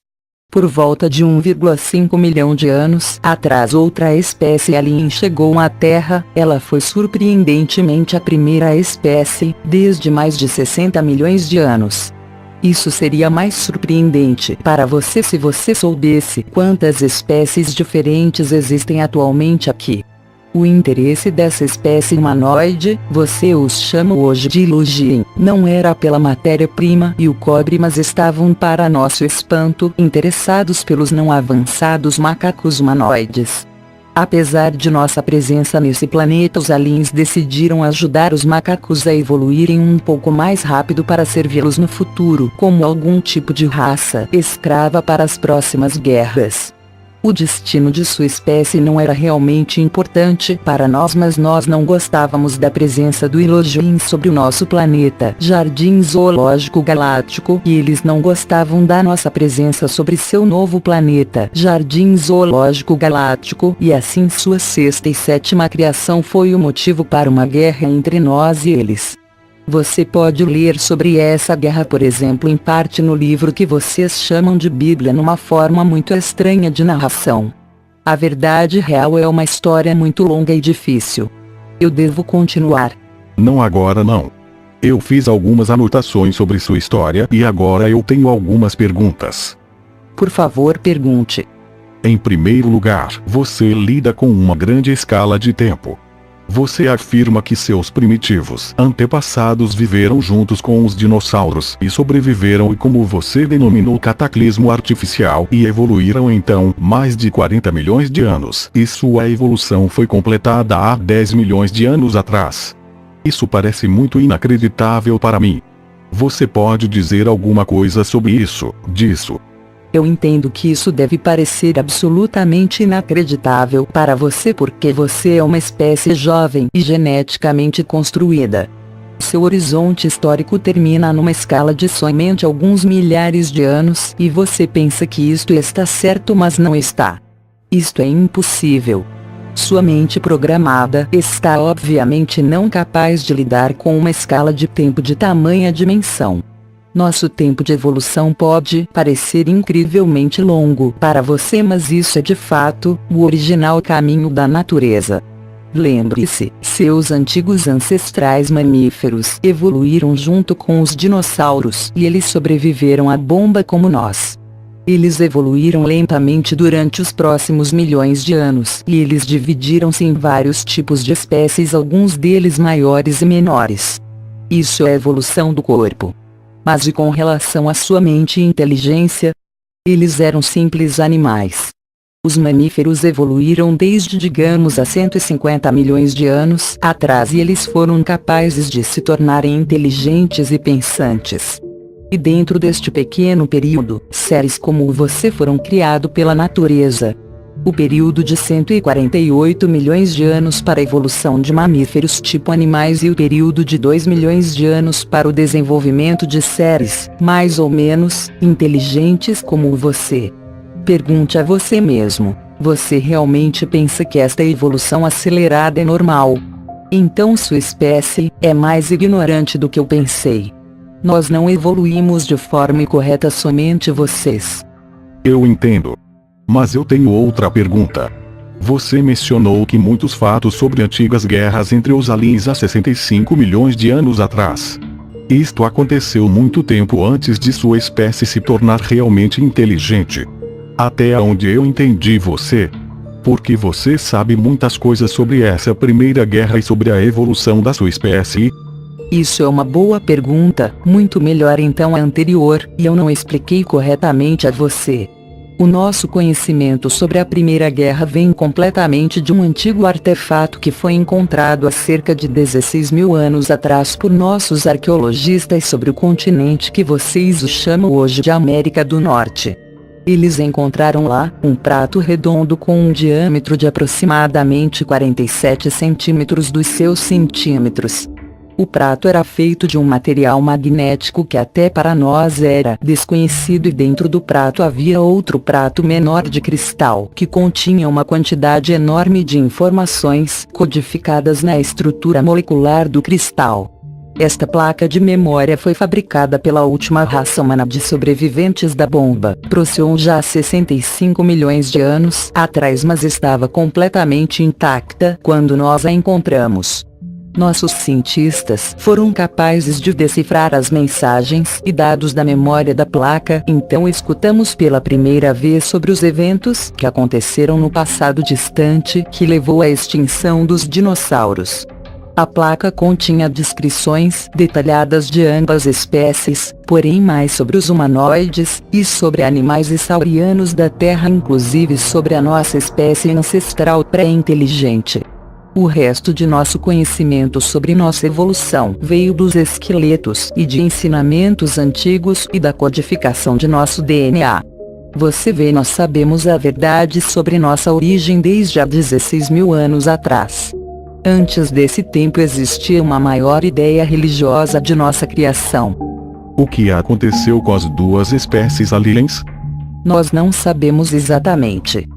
Por volta de 1,5 milhão de anos atrás, outra espécie alien chegou à Terra. Ela foi surpreendentemente a primeira espécie, desde mais de 60 milhões de anos. Isso seria mais surpreendente para você se você soubesse quantas espécies diferentes existem atualmente aqui. O interesse dessa espécie humanoide, você os chama hoje de Ilugien, não era pela matéria-prima e o cobre, mas estavam, para nosso espanto, interessados pelos não avançados macacos humanoides. Apesar de nossa presença nesse planeta, os aliens decidiram ajudar os macacos a evoluírem um pouco mais rápido para servi-los no futuro como algum tipo de raça escrava para as próximas guerras. O destino de sua espécie não era realmente importante para nós, mas nós não gostávamos da presença do Elohim sobre o nosso planeta Jardim Zoológico Galáctico, e eles não gostavam da nossa presença sobre seu novo planeta Jardim Zoológico Galáctico, e assim sua sexta e sétima criação foi o motivo para uma guerra entre nós e eles. Você pode ler sobre essa guerra, por exemplo, em parte no livro que vocês chamam de Bíblia, numa forma muito estranha de narração. A verdade real é uma história muito longa e difícil. Eu devo continuar?
Não, agora não. Eu fiz algumas anotações sobre sua história e agora eu tenho algumas perguntas.
Por favor, pergunte.
Em primeiro lugar, você lida com uma grande escala de tempo. Você afirma que seus primitivos antepassados viveram juntos com os dinossauros e sobreviveram, e como você denominou, cataclismo artificial, e evoluíram então mais de 40 milhões de anos, e sua evolução foi completada há 10 milhões de anos atrás. Isso parece muito inacreditável para mim. Você pode dizer alguma coisa sobre disso?
Eu entendo que isso deve parecer absolutamente inacreditável para você porque você é uma espécie jovem e geneticamente construída. Seu horizonte histórico termina numa escala de somente alguns milhares de anos e você pensa que isto está certo, mas não está. Isto é impossível. Sua mente programada está obviamente não capaz de lidar com uma escala de tempo de tamanha dimensão. Nosso tempo de evolução pode parecer incrivelmente longo para você, mas isso é de fato o original caminho da natureza. Lembre-se, seus antigos ancestrais mamíferos evoluíram junto com os dinossauros e eles sobreviveram à bomba como nós. Eles evoluíram lentamente durante os próximos milhões de anos e eles dividiram-se em vários tipos de espécies, alguns deles maiores e menores. Isso é a evolução do corpo. Mas e com relação à sua mente e inteligência? Eles eram simples animais. Os mamíferos evoluíram desde, digamos, há 150 milhões de anos atrás e eles foram capazes de se tornarem inteligentes e pensantes. E dentro deste pequeno período, seres como você foram criados pela natureza. O período de 148 milhões de anos para a evolução de mamíferos tipo animais e o período de 2 milhões de anos para o desenvolvimento de seres, mais ou menos, inteligentes como você. Pergunte a você mesmo, você realmente pensa que esta evolução acelerada é normal? Então sua espécie é mais ignorante do que eu pensei. Nós não evoluímos de forma incorreta, somente vocês.
Eu entendo. Mas eu tenho outra pergunta. Você mencionou que muitos fatos sobre antigas guerras entre os aliens há 65 milhões de anos atrás. Isto aconteceu muito tempo antes de sua espécie se tornar realmente inteligente. Até onde eu entendi você. Porque você sabe muitas coisas sobre essa primeira guerra e sobre a evolução da sua espécie.
Isso é uma boa pergunta, muito melhor então a anterior, e eu não expliquei corretamente a você. O nosso conhecimento sobre a Primeira Guerra vem completamente de um antigo artefato que foi encontrado há cerca de 16 mil anos atrás por nossos arqueologistas sobre o continente que vocês o chamam hoje de América do Norte. Eles encontraram lá um prato redondo com um diâmetro de aproximadamente 47 centímetros dos seus centímetros. O prato era feito de um material magnético que até para nós era desconhecido, e dentro do prato havia outro prato menor de cristal que continha uma quantidade enorme de informações codificadas na estrutura molecular do cristal. Esta placa de memória foi fabricada pela última raça humana de sobreviventes da bomba Procyon já há 65 milhões de anos atrás, mas estava completamente intacta quando nós a encontramos. Nossos cientistas foram capazes de decifrar as mensagens e dados da memória da placa, então escutamos pela primeira vez sobre os eventos que aconteceram no passado distante que levou à extinção dos dinossauros. A placa continha descrições detalhadas de ambas espécies, porém mais sobre os humanoides, e sobre animais e saurianos da Terra, inclusive sobre a nossa espécie ancestral pré-inteligente. O resto de nosso conhecimento sobre nossa evolução veio dos esqueletos e de ensinamentos antigos e da codificação de nosso DNA. Você vê, nós sabemos a verdade sobre nossa origem desde há 16 mil anos atrás. Antes desse tempo existia uma maior ideia religiosa de nossa criação.
O que aconteceu com as duas espécies aliens?
Nós não sabemos exatamente.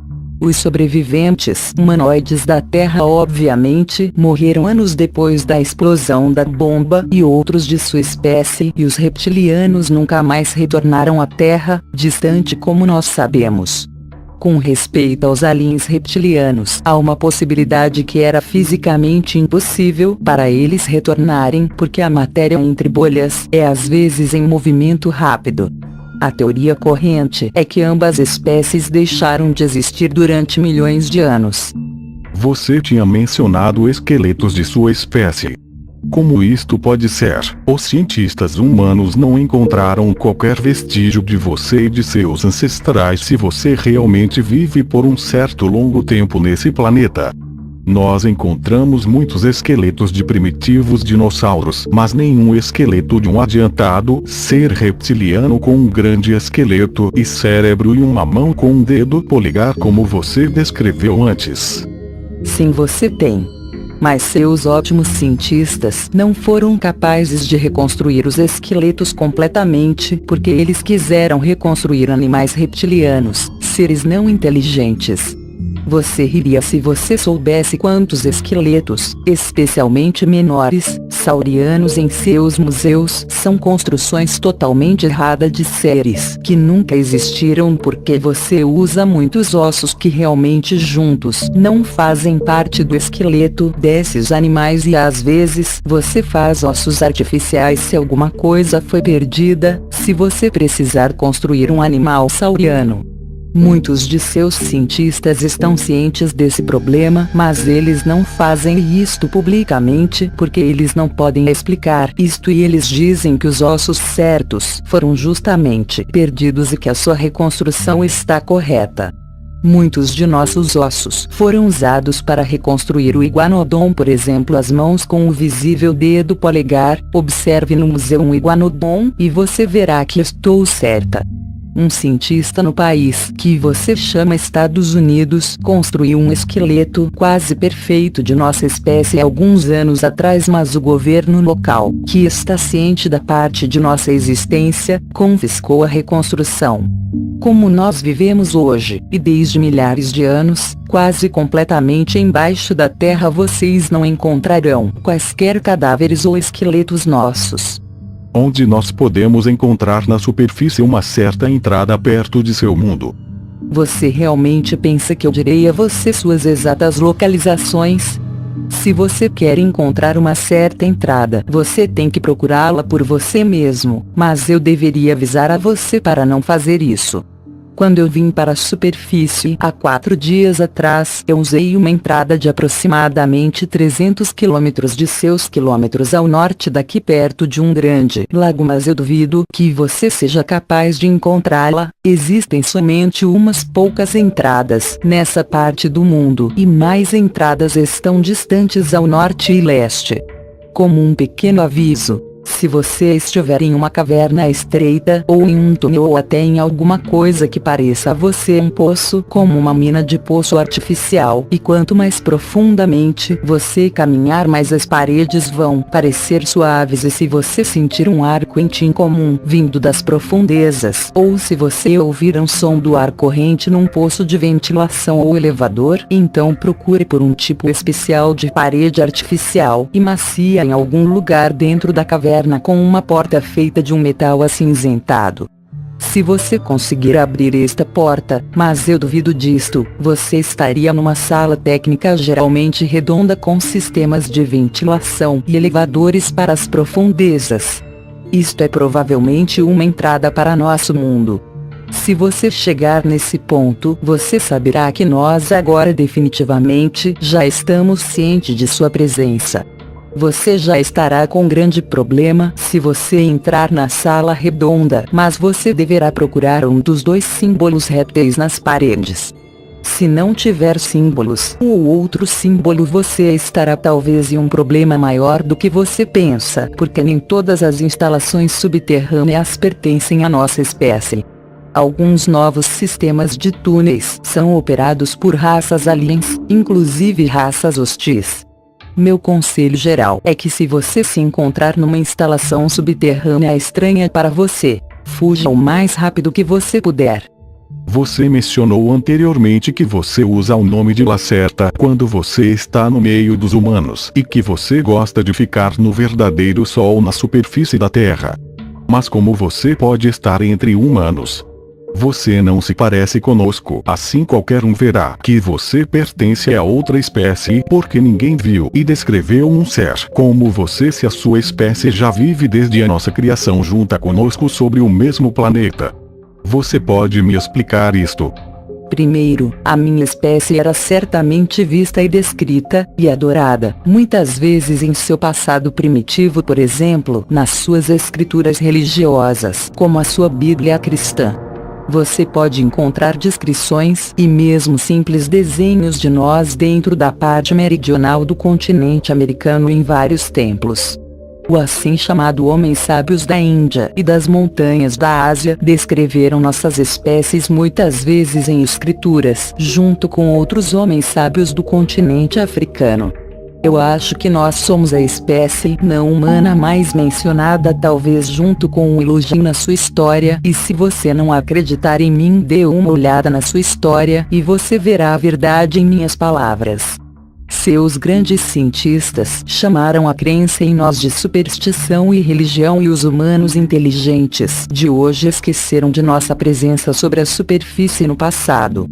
Os sobreviventes humanoides da Terra obviamente morreram anos depois da explosão da bomba e outros de sua espécie, e os reptilianos nunca mais retornaram à Terra, distante como nós sabemos. Com respeito aos aliens reptilianos, há uma possibilidade que era fisicamente impossível para eles retornarem, porque a matéria entre bolhas é às vezes em movimento rápido. A teoria corrente é que ambas espécies deixaram de existir durante milhões de anos.
Você tinha mencionado esqueletos de sua espécie. Como isto pode ser? Os cientistas humanos não encontraram qualquer vestígio de você e de seus ancestrais se você realmente vive por um certo longo tempo nesse planeta. Nós encontramos muitos esqueletos de primitivos dinossauros, mas nenhum esqueleto de um adiantado ser reptiliano com um grande esqueleto e cérebro e uma mão com um dedo polegar como você descreveu antes.
Sim, você tem. Mas seus ótimos cientistas não foram capazes de reconstruir os esqueletos completamente, porque eles quiseram reconstruir animais reptilianos, seres não inteligentes. Você riria se você soubesse quantos esqueletos, especialmente menores, saurianos em seus museus são construções totalmente erradas de seres que nunca existiram, porque você usa muitos ossos que realmente juntos não fazem parte do esqueleto desses animais, e às vezes você faz ossos artificiais se alguma coisa foi perdida, se você precisar construir um animal sauriano. Muitos de seus cientistas estão cientes desse problema, mas eles não fazem isto publicamente porque eles não podem explicar isto, e eles dizem que os ossos certos foram justamente perdidos e que a sua reconstrução está correta. Muitos de nossos ossos foram usados para reconstruir o iguanodon, por exemplo, as mãos com o visível dedo polegar. Observe no museu um iguanodon e você verá que estou certa. Um cientista no país que você chama Estados Unidos construiu um esqueleto quase perfeito de nossa espécie há alguns anos atrás, mas o governo local, que está ciente da parte de nossa existência, confiscou a reconstrução. Como nós vivemos hoje, e desde milhares de anos, quase completamente embaixo da terra, vocês não encontrarão quaisquer cadáveres ou esqueletos nossos.
Onde nós podemos encontrar na superfície uma certa entrada perto de seu mundo?
Você realmente pensa que eu direi a você suas exatas localizações? Se você quer encontrar uma certa entrada, você tem que procurá-la por você mesmo, mas eu deveria avisar a você para não fazer isso. Quando eu vim para a superfície há 4 dias atrás, eu usei uma entrada de aproximadamente 300 quilômetros de seus quilômetros ao norte daqui, perto de um grande lago, mas eu duvido que você seja capaz de encontrá-la. Existem somente umas poucas entradas nessa parte do mundo, e mais entradas estão distantes ao norte e leste. Como um pequeno aviso, se você estiver em uma caverna estreita, ou em um túnel, ou até em alguma coisa que pareça a você um poço, como uma mina de poço artificial, e quanto mais profundamente você caminhar, mais as paredes vão parecer suaves, e se você sentir um ar quente incomum vindo das profundezas, ou se você ouvir um som do ar corrente num poço de ventilação ou elevador, então procure por um tipo especial de parede artificial e macia em algum lugar dentro da caverna, com uma porta feita de um metal acinzentado. Se você conseguir abrir esta porta, mas eu duvido disto, você estaria numa sala técnica geralmente redonda com sistemas de ventilação e elevadores para as profundezas. Isto é provavelmente uma entrada para nosso mundo. Se você chegar nesse ponto, você saberá que nós agora definitivamente já estamos cientes de sua presença. Você já estará com grande problema se você entrar na sala redonda, mas você deverá procurar um dos 2 símbolos répteis nas paredes. Se não tiver símbolos ou outro símbolo, você estará talvez em um problema maior do que você pensa, porque nem todas as instalações subterrâneas pertencem à nossa espécie. Alguns novos sistemas de túneis são operados por raças aliens, inclusive raças hostis. Meu conselho geral é que se você se encontrar numa instalação subterrânea estranha para você, fuja o mais rápido que você puder.
Você mencionou anteriormente que você usa o nome de Lacerta quando você está no meio dos humanos e que você gosta de ficar no verdadeiro sol na superfície da Terra. Mas como você pode estar entre humanos? Você não se parece conosco, assim qualquer um verá que você pertence a outra espécie, porque ninguém viu e descreveu um ser como você se a sua espécie já vive desde a nossa criação junta conosco sobre o mesmo planeta. Você pode me explicar isto?
Primeiro, a minha espécie era certamente vista e descrita, e adorada, muitas vezes em seu passado primitivo, por exemplo, nas suas escrituras religiosas, como a sua Bíblia cristã. Você pode encontrar descrições e mesmo simples desenhos de nós dentro da parte meridional do continente americano em vários templos. O assim chamado homens sábios da Índia e das montanhas da Ásia descreveram nossas espécies muitas vezes em escrituras, junto com outros homens sábios do continente africano. Eu acho que nós somos a espécie não humana mais mencionada, talvez junto com o elogio na sua história, e se você não acreditar em mim, dê uma olhada na sua história e você verá a verdade em minhas palavras. Seus grandes cientistas chamaram a crença em nós de superstição e religião, e os humanos inteligentes de hoje esqueceram de nossa presença sobre a superfície no passado.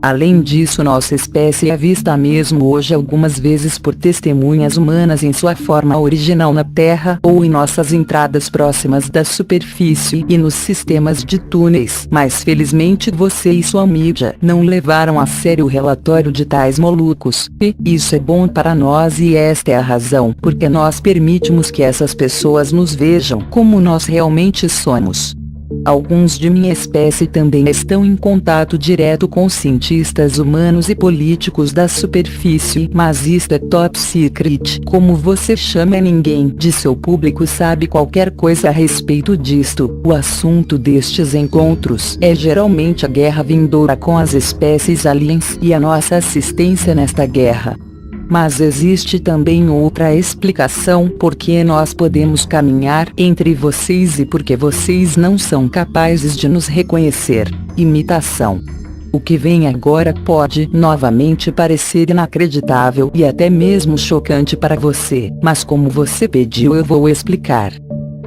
Além disso, nossa espécie é vista mesmo hoje algumas vezes por testemunhas humanas em sua forma original na Terra ou em nossas entradas próximas da superfície e nos sistemas de túneis, mas felizmente você e sua mídia não levaram a sério o relatório de tais malucos, e isso é bom para nós, e esta é a razão porque nós permitimos que essas pessoas nos vejam como nós realmente somos. Alguns de minha espécie também estão em contato direto com cientistas humanos e políticos da superfície, mas isto é top secret, como você chama. Ninguém de seu público sabe qualquer coisa a respeito disto. O assunto destes encontros é geralmente a guerra vindoura com as espécies aliens e a nossa assistência nesta guerra. Mas existe também outra explicação por que nós podemos caminhar entre vocês e porque vocês não são capazes de nos reconhecer. Imitação. O que vem agora pode novamente parecer inacreditável e até mesmo chocante para você, mas como você pediu, eu vou explicar.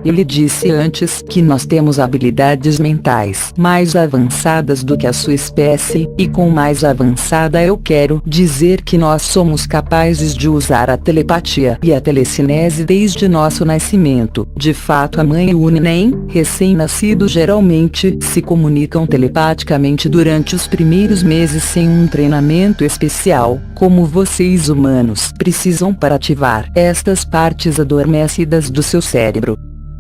Ele disse antes que nós temos habilidades mentais mais avançadas do que a sua espécie, e com mais avançada eu quero dizer que nós somos capazes de usar a telepatia e a telecinese desde nosso nascimento. De fato, a mãe e o neném, recém-nascido, geralmente se comunicam telepaticamente durante os primeiros meses sem um treinamento especial, como vocês humanos precisam para ativar estas partes adormecidas do seu cérebro.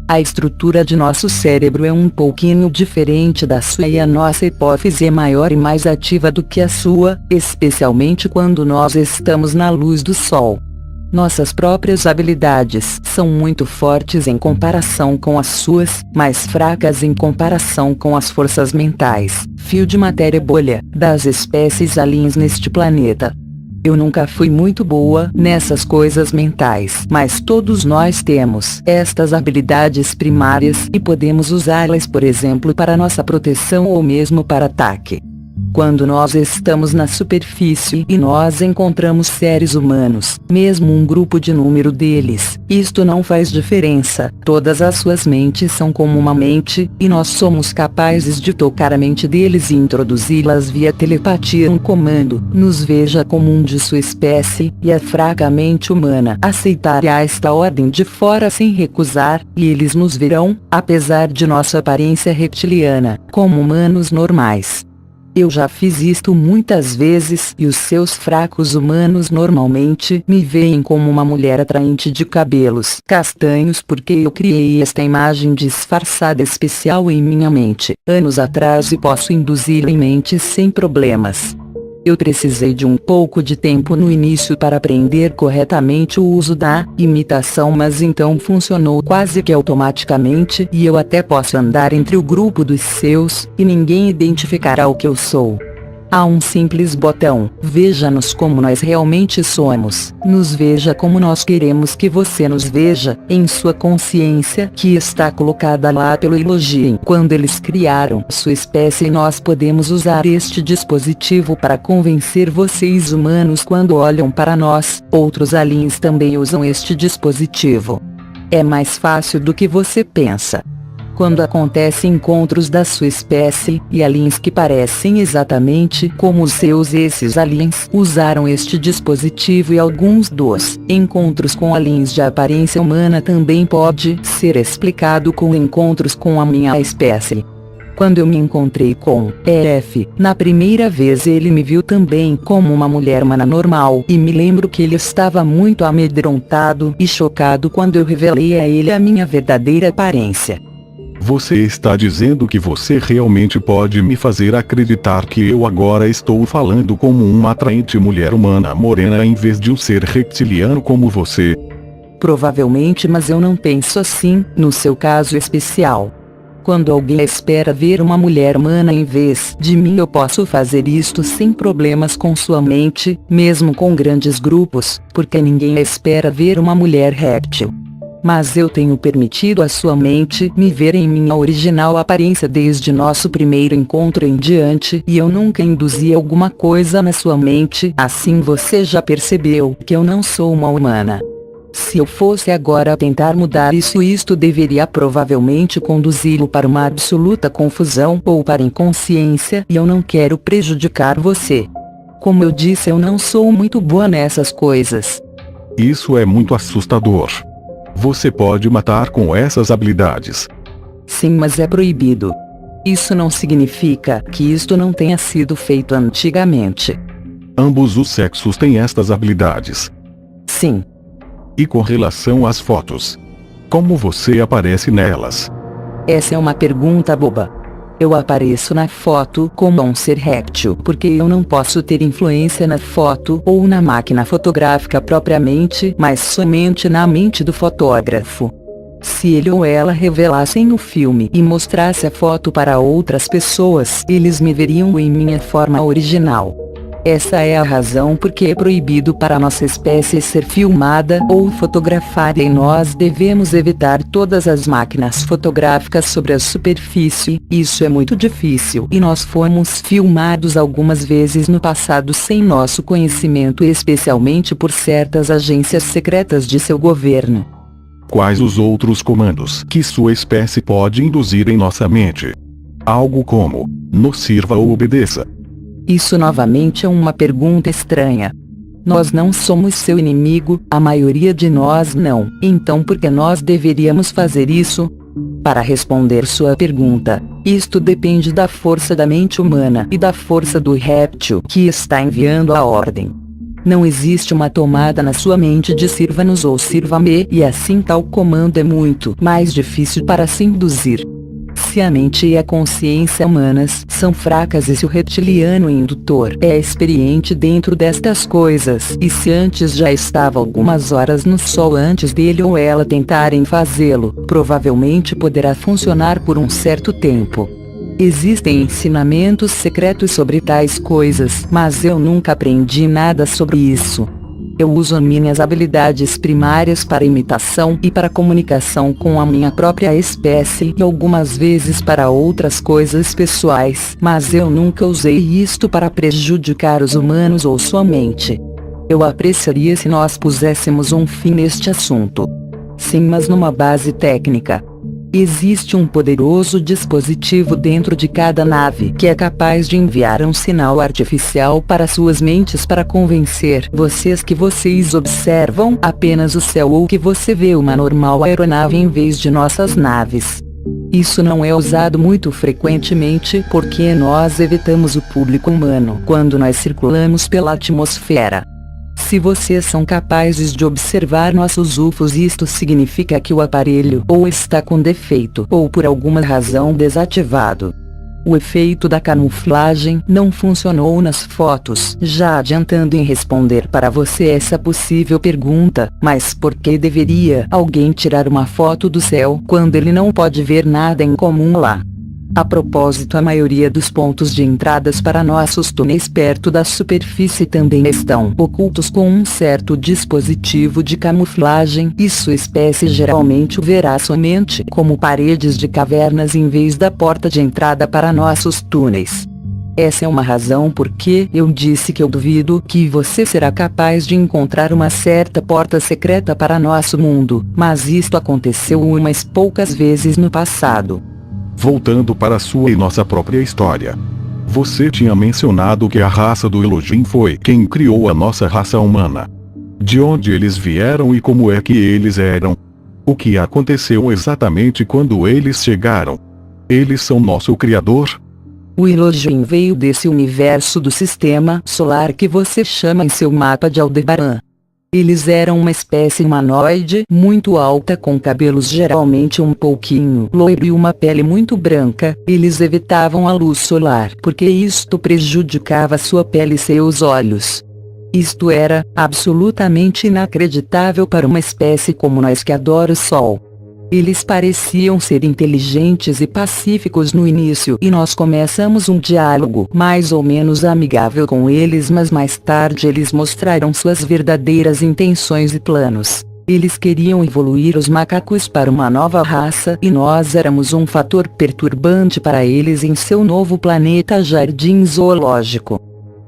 A estrutura de nosso cérebro é um pouquinho diferente da sua, e a nossa hipófise é maior e mais ativa do que a sua, especialmente quando nós estamos na luz do sol. Nossas próprias habilidades são muito fortes em comparação com as suas, mas fracas em comparação com as forças mentais, fio de matéria bolha, das espécies aliens neste planeta. Eu nunca fui muito boa nessas coisas mentais, mas todos nós temos estas habilidades primárias e podemos usá-las, por exemplo, para nossa proteção ou mesmo para ataque. Quando nós estamos na superfície e nós encontramos seres humanos, mesmo um grupo de número deles, isto não faz diferença, todas as suas mentes são como uma mente, e nós somos capazes de tocar a mente deles e introduzi-las via telepatia. Um comando nos veja como um de sua espécie, e a fraca mente humana aceitará esta ordem de fora sem recusar, e eles nos verão, apesar de nossa aparência reptiliana, como humanos normais. Eu já fiz isto muitas vezes e os seus fracos humanos normalmente me veem como uma mulher atraente de cabelos castanhos porque eu criei esta imagem disfarçada especial em minha mente anos atrás e posso induzi-la em mentes sem problemas. Eu precisei de um pouco de tempo no início para aprender corretamente o uso da imitação, mas então funcionou quase que automaticamente e eu até posso andar entre o grupo dos seus, e ninguém identificará o que eu sou. Há um simples botão: veja-nos como nós realmente somos, nos veja como nós queremos que você nos veja, em sua consciência que está colocada lá pelo Elohim. Quando eles criaram sua espécie, nós podemos usar este dispositivo para convencer vocês humanos quando olham para nós. Outros aliens também usam este dispositivo. É mais fácil do que você pensa. Quando acontecem encontros da sua espécie, e aliens que parecem exatamente como os seus, esses aliens usaram este dispositivo, e alguns dos encontros com aliens de aparência humana também pode ser explicado com encontros com a minha espécie. Quando eu me encontrei com EF, na primeira vez ele me viu também como uma mulher humana normal, e me lembro que ele estava muito amedrontado e chocado quando eu revelei a ele a minha verdadeira aparência.
Você está dizendo que você realmente pode me fazer acreditar que eu agora estou falando como uma atraente mulher humana morena em vez de um ser reptiliano como você?
Provavelmente, mas eu não penso assim, no seu caso especial. Quando alguém espera ver uma mulher humana em vez de mim, eu posso fazer isto sem problemas com sua mente, mesmo com grandes grupos, porque ninguém espera ver uma mulher réptil. Mas eu tenho permitido à sua mente me ver em minha original aparência desde nosso primeiro encontro em diante, e eu nunca induzi alguma coisa na sua mente. Assim você já percebeu que eu não sou uma humana. Se eu fosse agora tentar mudar isso, isto deveria provavelmente conduzi-lo para uma absoluta confusão ou para inconsciência, e eu não quero prejudicar você. Como eu disse, eu não sou muito boa nessas coisas.
Isso é muito assustador. Você pode matar com essas habilidades.
Sim, mas é proibido. Isso não significa que isto não tenha sido feito antigamente.
Ambos os sexos têm estas habilidades.
Sim.
E com relação às fotos? Como você aparece nelas?
Essa é uma pergunta boba. Eu apareço na foto como um ser réptil porque eu não posso ter influência na foto ou na máquina fotográfica propriamente, mas somente na mente do fotógrafo. Se ele ou ela revelassem o filme e mostrasse a foto para outras pessoas, eles me veriam em minha forma original. Essa é a razão porque é proibido para nossa espécie ser filmada ou fotografada, e nós devemos evitar todas as máquinas fotográficas sobre a superfície. Isso é muito difícil e nós fomos filmados algumas vezes no passado sem nosso conhecimento, especialmente por certas agências secretas de seu governo.
Quais os outros comandos que sua espécie pode induzir em nossa mente? Algo como: nos sirva ou obedeça.
Isso novamente é uma pergunta estranha. Nós não somos seu inimigo, a maioria de nós não. Então por que nós deveríamos fazer isso? Para responder sua pergunta, isto depende da força da mente humana e da força do réptil que está enviando a ordem. Não existe uma tomada na sua mente de sirva-nos ou sirva-me, e assim tal comando é muito mais difícil para se induzir. Se a mente e a consciência humanas são fracas e se o reptiliano indutor é experiente dentro destas coisas, e se antes já estava algumas horas no sol antes dele ou ela tentarem fazê-lo, provavelmente poderá funcionar por um certo tempo. Existem ensinamentos secretos sobre tais coisas, mas eu nunca aprendi nada sobre isso. Eu uso minhas habilidades primárias para imitação e para comunicação com a minha própria espécie e algumas vezes para outras coisas pessoais, mas eu nunca usei isto para prejudicar os humanos ou sua mente. Eu apreciaria se nós puséssemos um fim neste assunto. Sim, mas numa base técnica. Existe um poderoso dispositivo dentro de cada nave que é capaz de enviar um sinal artificial para suas mentes para convencer vocês que vocês observam apenas o céu ou que você vê uma normal aeronave em vez de nossas naves. Isso não é usado muito frequentemente porque nós evitamos o público humano quando nós circulamos pela atmosfera. Se vocês são capazes de observar nossos UFOs, isto significa que o aparelho ou está com defeito ou por alguma razão desativado. O efeito da camuflagem não funcionou nas fotos. Já adiantando em responder para você essa possível pergunta, mas por que deveria alguém tirar uma foto do céu quando ele não pode ver nada em comum lá? A propósito, a maioria dos pontos de entradas para nossos túneis perto da superfície também estão ocultos com um certo dispositivo de camuflagem, e sua espécie geralmente o verá somente como paredes de cavernas em vez da porta de entrada para nossos túneis. Essa é uma razão por que eu disse que eu duvido que você será capaz de encontrar uma certa porta secreta para nosso mundo, mas isto aconteceu umas poucas vezes no passado.
Voltando para sua e nossa própria história. Você tinha mencionado que a raça do Elohim foi quem criou a nossa raça humana. De onde eles vieram e como é que eles eram? O que aconteceu exatamente quando eles chegaram? Eles são nosso Criador?
O Elohim veio desse universo do sistema solar que você chama em seu mapa de Aldebaran. Eles eram uma espécie humanoide muito alta com cabelos geralmente um pouquinho loiro e uma pele muito branca. Eles evitavam a luz solar porque isto prejudicava sua pele e seus olhos. Isto era absolutamente inacreditável para uma espécie como nós que adora o sol. Eles pareciam ser inteligentes e pacíficos no início e nós começamos um diálogo mais ou menos amigável com eles, mas mais tarde eles mostraram suas verdadeiras intenções e planos. Eles queriam evoluir os macacos para uma nova raça e nós éramos um fator perturbante para eles em seu novo planeta jardim zoológico.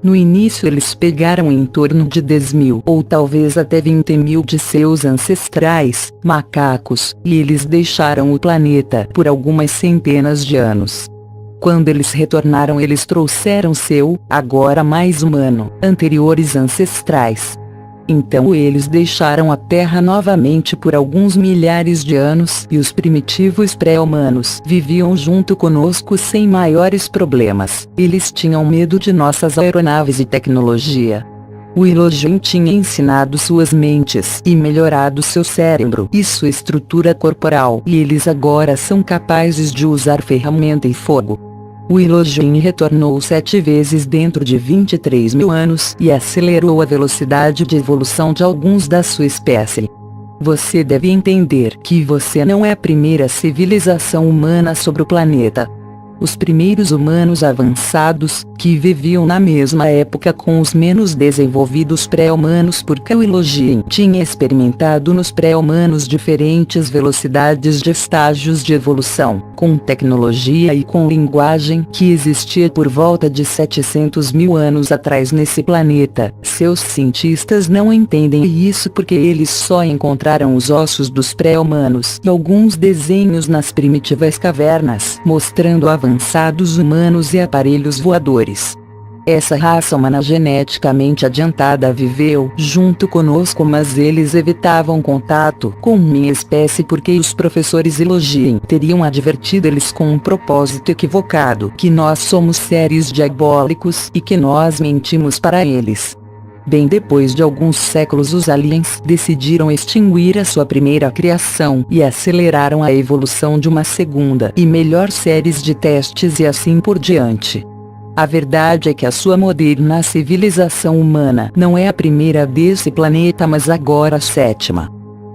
No início eles pegaram em torno de 10.000 ou talvez até 20.000 de seus ancestrais, macacos, e eles deixaram o planeta por algumas centenas de anos. Quando eles retornaram, eles trouxeram seu, agora mais humano, anteriores ancestrais. Então eles deixaram a Terra novamente por alguns milhares de anos e os primitivos pré-humanos viviam junto conosco sem maiores problemas. Eles tinham medo de nossas aeronaves e tecnologia. O Elohim tinha ensinado suas mentes e melhorado seu cérebro e sua estrutura corporal, e eles agora são capazes de usar ferramenta e fogo. O Elohim retornou 7 vezes dentro de 23.000 anos e acelerou a velocidade de evolução de alguns da sua espécie. Você deve entender que você não é a primeira civilização humana sobre o planeta. Os primeiros humanos avançados, que viviam na mesma época com os menos desenvolvidos pré-humanos, porque o Elohim tinha experimentado nos pré-humanos diferentes velocidades de estágios de evolução, com tecnologia e com linguagem que existia por volta de 700.000 anos atrás nesse planeta. Seus cientistas não entendem isso porque eles só encontraram os ossos dos pré-humanos e alguns desenhos nas primitivas cavernas, mostrando avançados humanos e aparelhos voadores. Essa raça humana geneticamente adiantada viveu junto conosco, mas eles evitavam contato com minha espécie porque os professores Elohim teriam advertido eles com um propósito equivocado, que nós somos seres diabólicos e que nós mentimos para eles. Bem depois de alguns séculos, os aliens decidiram extinguir a sua primeira criação e aceleraram a evolução de uma segunda e melhor séries de testes e assim por diante. A verdade é que a sua moderna civilização humana não é a primeira desse planeta, mas agora a 7ª.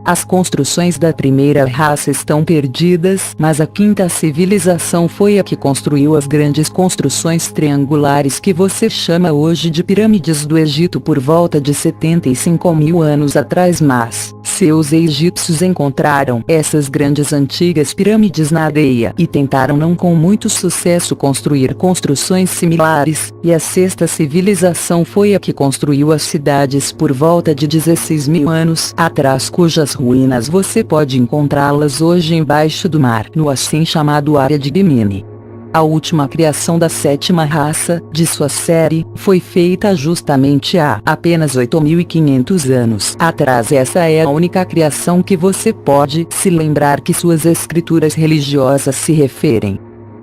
As construções da primeira raça estão perdidas, mas a 5ª civilização foi a que construiu as grandes construções triangulares que você chama hoje de pirâmides do Egito por volta de 75.000 anos atrás, mas seus egípcios encontraram essas grandes antigas pirâmides na areia e tentaram não com muito sucesso construir construções similares, e a 6ª civilização foi a que construiu as cidades por volta de 16.000 anos atrás, cujas ruínas você pode encontrá-las hoje embaixo do mar, no assim chamado Área de Gemini. A última criação da sétima raça, de sua série, foi feita justamente há apenas 8.500 anos atrás. Essa é a única criação que você pode se lembrar que suas escrituras religiosas se referem.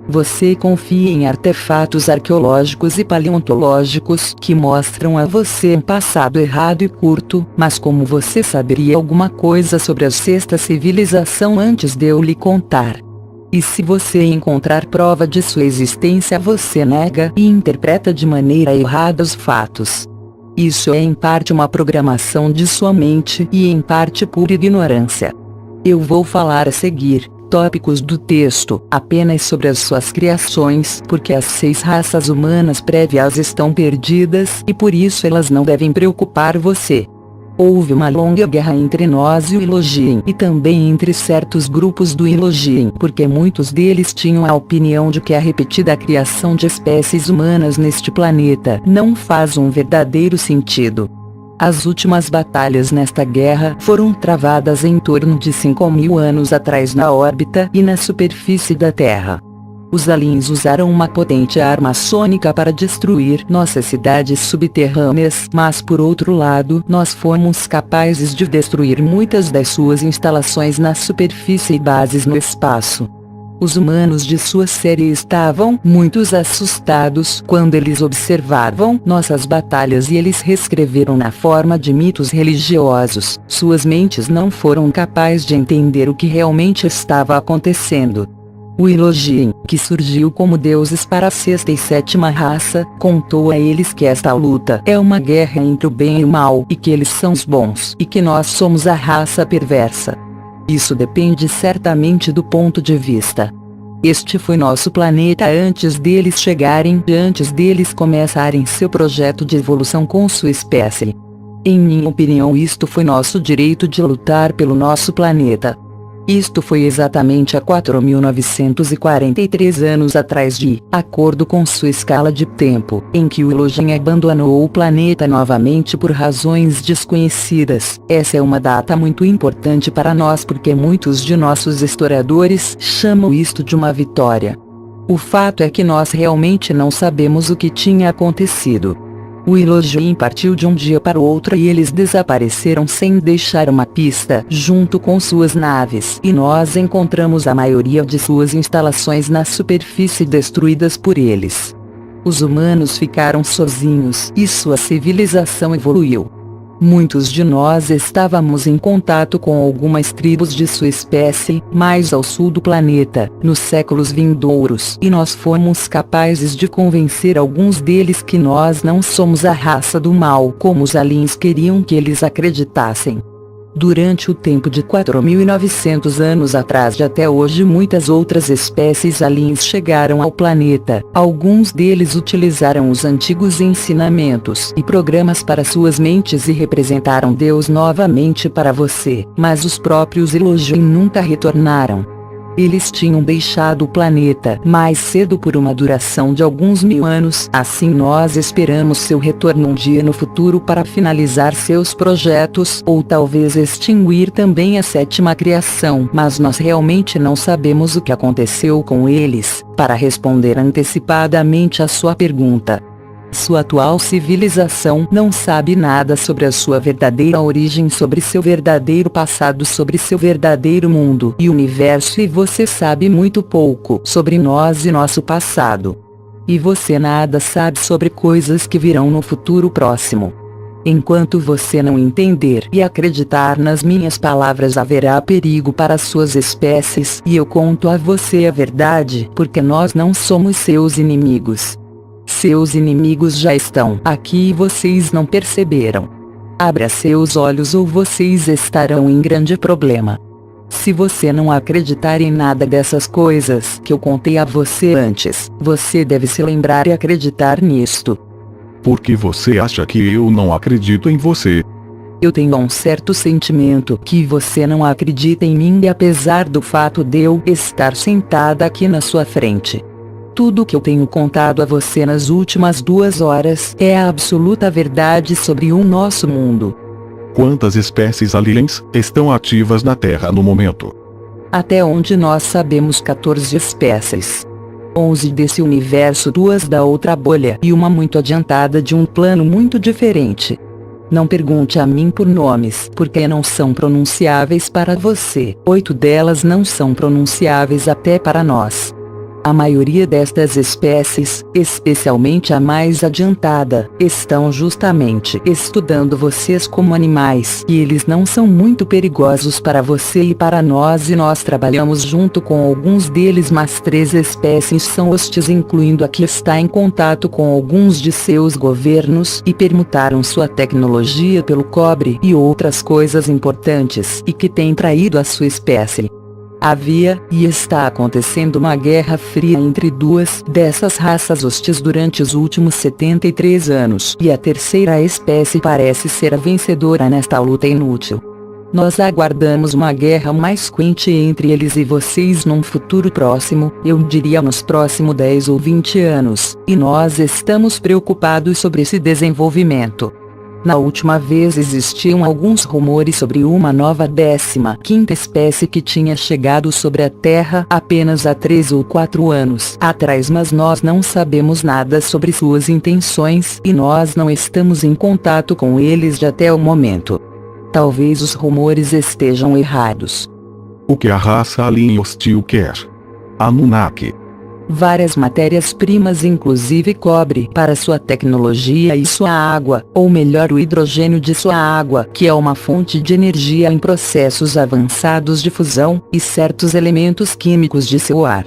Você confia em artefatos arqueológicos e paleontológicos que mostram a você um passado errado e curto, mas como você saberia alguma coisa sobre a sexta civilização antes de eu lhe contar? E se você encontrar prova de sua existência, você nega e interpreta de maneira errada os fatos. Isso é em parte uma programação de sua mente e em parte pura ignorância. Eu vou falar a seguir tópicos do texto apenas sobre as suas criações, porque as 6 raças humanas prévias estão perdidas e por isso elas não devem preocupar você. Houve uma longa guerra entre nós e o Elohim e também entre certos grupos do Elohim, porque muitos deles tinham a opinião de que a repetida criação de espécies humanas neste planeta não faz um verdadeiro sentido. As últimas batalhas nesta guerra foram travadas em torno de 5.000 anos atrás na órbita e na superfície da Terra. Os aliens usaram uma potente arma sônica para destruir nossas cidades subterrâneas, mas por outro lado, nós fomos capazes de destruir muitas das suas instalações na superfície e bases no espaço. Os humanos de sua série estavam muito assustados quando eles observavam nossas batalhas e eles reescreveram na forma de mitos religiosos. Suas mentes não foram capazes de entender o que realmente estava acontecendo. O Elohim, que surgiu como deuses para a sexta e sétima raça, contou a eles que esta luta é uma guerra entre o bem e o mal e que eles são os bons e que nós somos a raça perversa. Isso depende certamente do ponto de vista. Este foi nosso planeta antes deles chegarem e antes deles começarem seu projeto de evolução com sua espécie. Em minha opinião, isto foi nosso direito de lutar pelo nosso planeta. Isto foi exatamente há 4.943 anos atrás de acordo com sua escala de tempo, em que o Elohim abandonou o planeta novamente por razões desconhecidas. Essa é uma data muito importante para nós porque muitos de nossos historiadores chamam isto de uma vitória. O fato é que nós realmente não sabemos o que tinha acontecido. O Elohim partiu de um dia para o outro e eles desapareceram sem deixar uma pista junto com suas naves. E nós encontramos a maioria de suas instalações na superfície destruídas por eles. Os humanos ficaram sozinhos e sua civilização evoluiu. Muitos de nós estávamos em contato com algumas tribos de sua espécie, mais ao sul do planeta, nos séculos vindouros, e nós fomos capazes de convencer alguns deles que nós não somos a raça do mal como os aliens queriam que eles acreditassem. Durante o tempo de 4.900 anos atrás e até hoje, muitas outras espécies aliens chegaram ao planeta. Alguns deles utilizaram os antigos ensinamentos e programas para suas mentes e representaram Deus novamente para você, mas os próprios Elohim nunca retornaram. Eles tinham deixado o planeta mais cedo por uma duração de alguns 1000 anos. Assim nós esperamos seu retorno um dia no futuro para finalizar seus projetos ou talvez extinguir também a sétima criação. Mas nós realmente não sabemos o que aconteceu com eles. Para responder antecipadamente a sua pergunta, sua atual civilização não sabe nada sobre a sua verdadeira origem, sobre seu verdadeiro passado, sobre seu verdadeiro mundo e universo, e você sabe muito pouco sobre nós e nosso passado. E você nada sabe sobre coisas que virão no futuro próximo. Enquanto você não entender e acreditar nas minhas palavras, haverá perigo para suas espécies, e eu conto a você a verdade, porque nós não somos seus inimigos. Seus inimigos já estão aqui e vocês não perceberam. Abra seus olhos ou vocês estarão em grande problema. Se você não acreditar em nada dessas coisas que eu contei a você antes, você deve se lembrar e acreditar nisto.
Por que você acha que eu não acredito em você?
Eu tenho um certo sentimento que você não acredita em mim, e apesar do fato de eu estar sentada aqui na sua frente, tudo que eu tenho contado a você nas últimas 2 horas é a absoluta verdade sobre o nosso mundo.
Quantas espécies aliens estão ativas na Terra no momento?
Até onde nós sabemos, 14 espécies. 11 desse universo, 2 da outra bolha e uma muito adiantada de um plano muito diferente. Não pergunte a mim por nomes, porque não são pronunciáveis para você. 8 delas não são pronunciáveis até para nós. A maioria destas espécies, especialmente a mais adiantada, estão justamente estudando vocês como animais, e eles não são muito perigosos para você e para nós, e nós trabalhamos junto com alguns deles, mas 3 espécies são hostis, incluindo a que está em contato com alguns de seus governos e permutaram sua tecnologia pelo cobre e outras coisas importantes, e que têm traído a sua espécie. Havia, e está acontecendo, uma guerra fria entre 2 dessas raças hostis durante os últimos 73 anos, e a terceira espécie parece ser a vencedora nesta luta inútil. Nós aguardamos uma guerra mais quente entre eles e vocês num futuro próximo, eu diria nos próximos 10 ou 20 anos, e nós estamos preocupados sobre esse desenvolvimento. Na última vez existiam alguns rumores sobre uma nova 15ª espécie que tinha chegado sobre a Terra apenas há 3 ou 4 anos atrás, mas nós não sabemos nada sobre suas intenções e nós não estamos em contato com eles de até o momento. Talvez os rumores estejam errados.
O que a raça alien hostil quer? Anunnaki.
Várias matérias-primas, inclusive cobre, para sua tecnologia e sua água, ou melhor, o hidrogênio de sua água, que é uma fonte de energia em processos avançados de fusão, e certos elementos químicos de seu ar.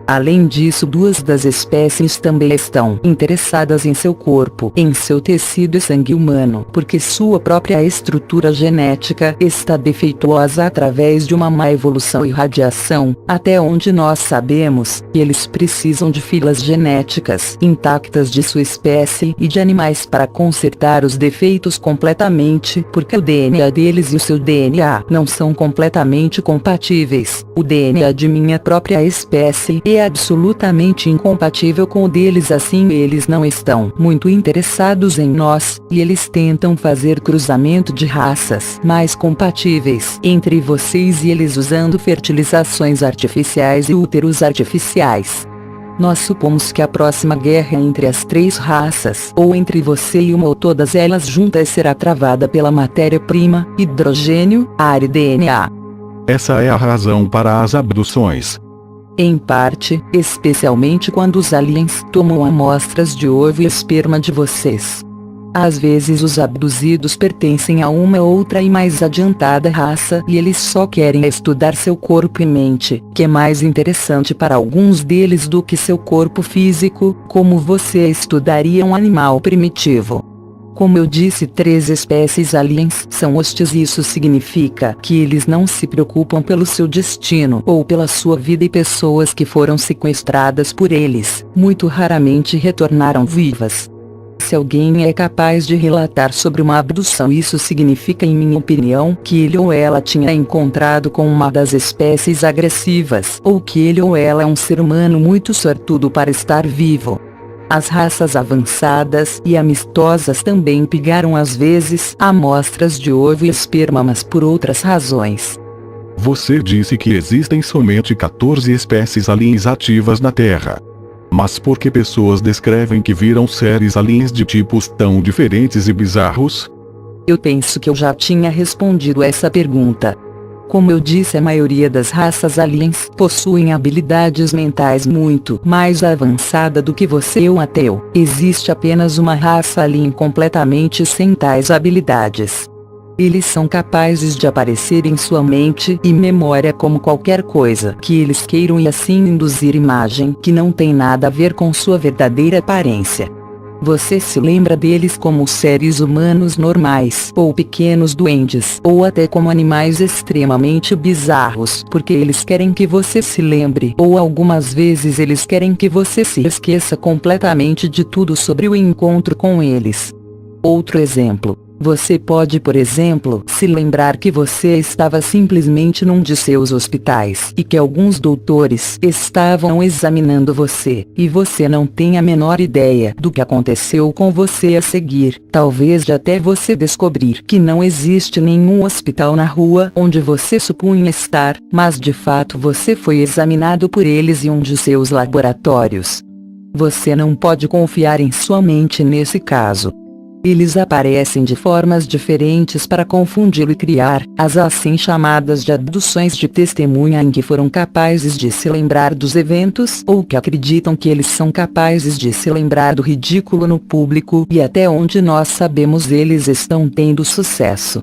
Além disso, 2 das espécies também estão interessadas em seu corpo, em seu tecido e sangue humano, porque sua própria estrutura genética está defeituosa através de uma má evolução e radiação, até onde nós sabemos, e eles precisam de filas genéticas intactas de sua espécie e de animais para consertar os defeitos completamente, porque o DNA deles e o seu DNA não são completamente compatíveis. O DNA de minha própria espécie é absolutamente incompatível com o deles, assim eles não estão muito interessados em nós, e eles tentam fazer cruzamento de raças mais compatíveis entre vocês e eles usando fertilizações artificiais e úteros artificiais. Nós supomos que a próxima guerra entre as 3 raças, ou entre você e uma ou todas elas juntas, será travada pela matéria-prima, hidrogênio, ar e DNA.
Essa é a razão para as abduções.
Em parte, especialmente quando os aliens tomam amostras de ovo e esperma de vocês. Às vezes os abduzidos pertencem a uma outra e mais adiantada raça e eles só querem estudar seu corpo e mente, que é mais interessante para alguns deles do que seu corpo físico, como você estudaria um animal primitivo. Como eu disse, 3 espécies aliens são hostis e isso significa que eles não se preocupam pelo seu destino ou pela sua vida e pessoas que foram sequestradas por eles, muito raramente retornaram vivas. Se alguém é capaz de relatar sobre uma abdução, isso significa, em minha opinião, que ele ou ela tinha encontrado com uma das espécies agressivas, ou que ele ou ela é um ser humano muito sortudo para estar vivo. As raças avançadas e amistosas também pegaram às vezes amostras de ovo e esperma, mas por outras razões.
Você disse que existem somente 14 espécies aliens ativas na Terra. Mas por que pessoas descrevem que viram seres aliens de tipos tão diferentes e bizarros?
Eu penso que eu já tinha respondido essa pergunta. Como eu disse, a maioria das raças aliens possuem habilidades mentais muito mais avançada do que você ou até eu. Existe apenas uma raça alien completamente sem tais habilidades. Eles são capazes de aparecer em sua mente e memória como qualquer coisa que eles queiram e assim induzir imagem que não tem nada a ver com sua verdadeira aparência. Você se lembra deles como seres humanos normais, ou pequenos duendes, ou até como animais extremamente bizarros, porque eles querem que você se lembre, ou algumas vezes eles querem que você se esqueça completamente de tudo sobre o encontro com eles. Outro exemplo. Você pode, por exemplo, se lembrar que você estava simplesmente num de seus hospitais e que alguns doutores estavam examinando você, e você não tem a menor ideia do que aconteceu com você a seguir, talvez de até você descobrir que não existe nenhum hospital na rua onde você supunha estar, mas de fato você foi examinado por eles em um de seus laboratórios. Você não pode confiar em sua mente nesse caso. Eles aparecem de formas diferentes para confundi-lo e criar as assim chamadas de abduções de testemunha, em que foram capazes de se lembrar dos eventos ou que acreditam que eles são capazes de se lembrar do ridículo no público, e até onde nós sabemos eles estão tendo sucesso.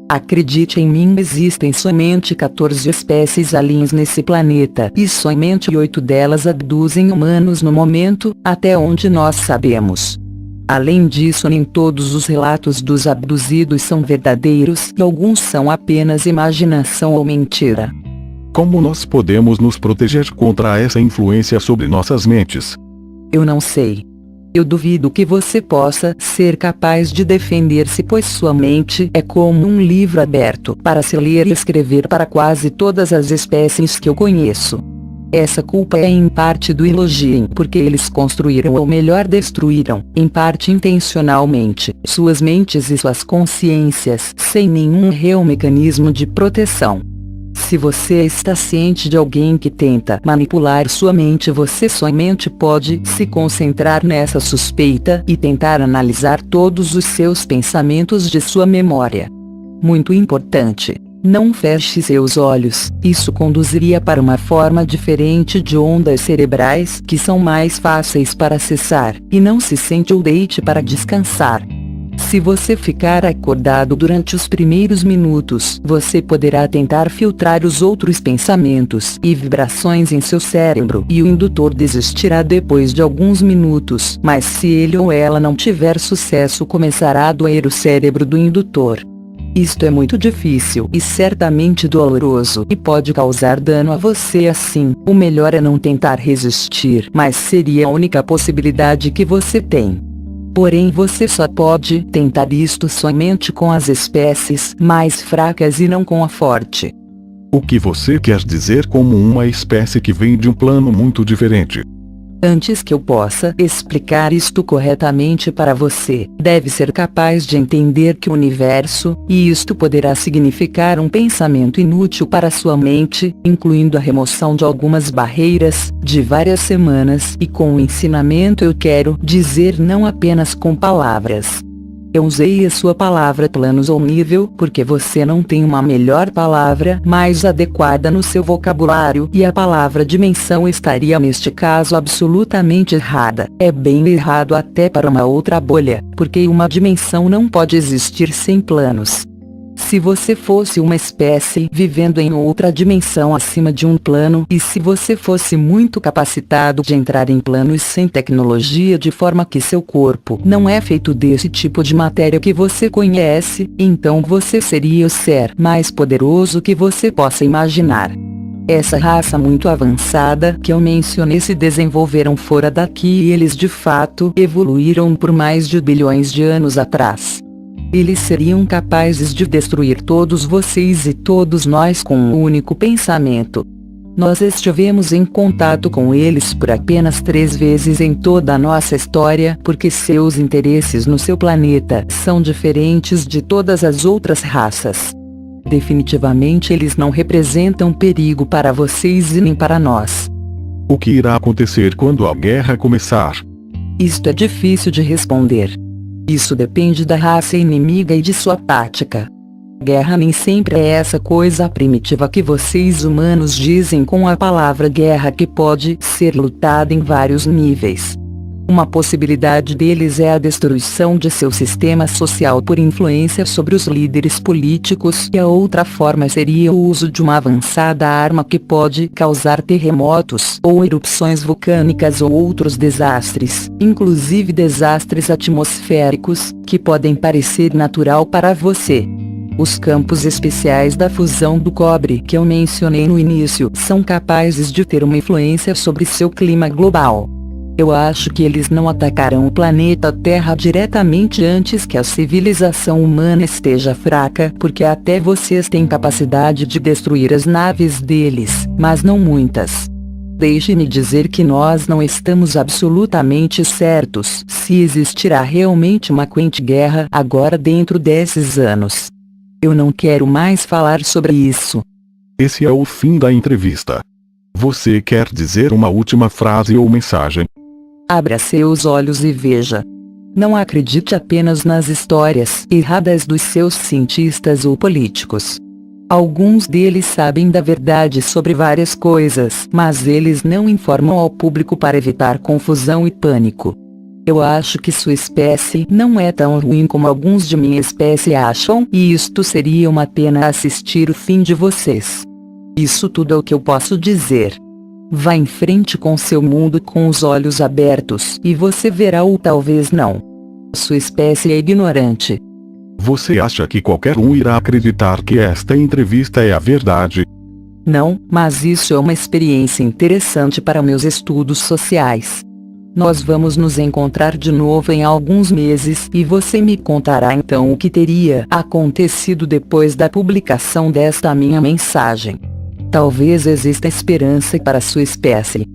Acredite em mim, existem somente 14 espécies aliens nesse planeta e somente 8 delas abduzem humanos no momento, até onde nós sabemos. Além disso, nem todos os relatos dos abduzidos são verdadeiros e alguns são apenas imaginação ou mentira.
Como nós podemos nos proteger contra essa influência sobre nossas mentes?
Eu não sei. Eu duvido que você possa ser capaz de defender-se, pois sua mente é como um livro aberto para se ler e escrever para quase todas as espécies que eu conheço. Essa culpa é em parte do Elohim, porque eles construíram ou melhor destruíram, em parte intencionalmente, suas mentes e suas consciências sem nenhum real mecanismo de proteção. Se você está ciente de alguém que tenta manipular sua mente, você somente pode se concentrar nessa suspeita e tentar analisar todos os seus pensamentos de sua memória. Muito importante. Não feche seus olhos, isso conduziria para uma forma diferente de ondas cerebrais que são mais fáceis para acessar, e não se sente ou deite para descansar. Se você ficar acordado durante os primeiros minutos, você poderá tentar filtrar os outros pensamentos e vibrações em seu cérebro, e o indutor desistirá depois de alguns minutos, mas se ele ou ela não tiver sucesso, começará a doer o cérebro do indutor. Isto é muito difícil e certamente doloroso e pode causar dano a você. Assim, o melhor é não tentar resistir, mas seria a única possibilidade que você tem. Porém, você só pode tentar isto somente com as espécies mais fracas e não com a forte.
O que você quer dizer como uma espécie que vem de um plano muito diferente?
Antes que eu possa explicar isto corretamente para você, deve ser capaz de entender que o universo, e isto poderá significar um pensamento inútil para sua mente, incluindo a remoção de algumas barreiras, de várias semanas, e com o ensinamento eu quero dizer não apenas com palavras. Eu usei a sua palavra planos ou nível porque você não tem uma melhor palavra mais adequada no seu vocabulário, e a palavra dimensão estaria neste caso absolutamente errada. É bem errado até para uma outra bolha, porque uma dimensão não pode existir sem planos. Se você fosse uma espécie vivendo em outra dimensão acima de um plano, e se você fosse muito capacitado de entrar em planos sem tecnologia, de forma que seu corpo não é feito desse tipo de matéria que você conhece, então você seria o ser mais poderoso que você possa imaginar. Essa raça muito avançada que eu mencionei se desenvolveram fora daqui, e eles de fato evoluíram por mais de bilhões de anos atrás. Eles seriam capazes de destruir todos vocês e todos nós com um único pensamento. Nós estivemos em contato com eles por apenas 3 vezes em toda a nossa história, porque seus interesses no seu planeta são diferentes de todas as outras raças. Definitivamente eles não representam perigo para vocês e nem para nós.
O que irá acontecer quando a guerra começar?
Isto é difícil de responder. Isso depende da raça inimiga e de sua tática. Guerra nem sempre é essa coisa primitiva que vocês humanos dizem com a palavra guerra, que pode ser lutada em vários níveis. Uma possibilidade deles é a destruição de seu sistema social por influência sobre os líderes políticos, e a outra forma seria o uso de uma avançada arma que pode causar terremotos ou erupções vulcânicas ou outros desastres, inclusive desastres atmosféricos, que podem parecer natural para você. Os campos especiais da fusão do cobre que eu mencionei no início são capazes de ter uma influência sobre seu clima global. Eu acho que eles não atacarão o planeta Terra diretamente antes que a civilização humana esteja fraca, porque até vocês têm capacidade de destruir as naves deles, mas não muitas. Deixe-me dizer que nós não estamos absolutamente certos se existirá realmente uma quente guerra agora dentro desses anos. Eu não quero mais falar sobre isso.
Esse é o fim da entrevista. Você quer dizer uma última frase ou mensagem?
Abra seus olhos e veja. Não acredite apenas nas histórias erradas dos seus cientistas ou políticos. Alguns deles sabem da verdade sobre várias coisas, mas eles não informam ao público para evitar confusão e pânico. Eu acho que sua espécie não é tão ruim como alguns de minha espécie acham, e isto seria uma pena assistir o fim de vocês. Isso tudo é o que eu posso dizer. Vá em frente com seu mundo com os olhos abertos, e você verá ou talvez não. Sua espécie é ignorante.
Você acha que qualquer um irá acreditar que esta entrevista é a verdade?
Não, mas isso é uma experiência interessante para meus estudos sociais. Nós vamos nos encontrar de novo em alguns meses e você me contará então o que teria acontecido depois da publicação desta minha mensagem. Talvez exista esperança para sua espécie.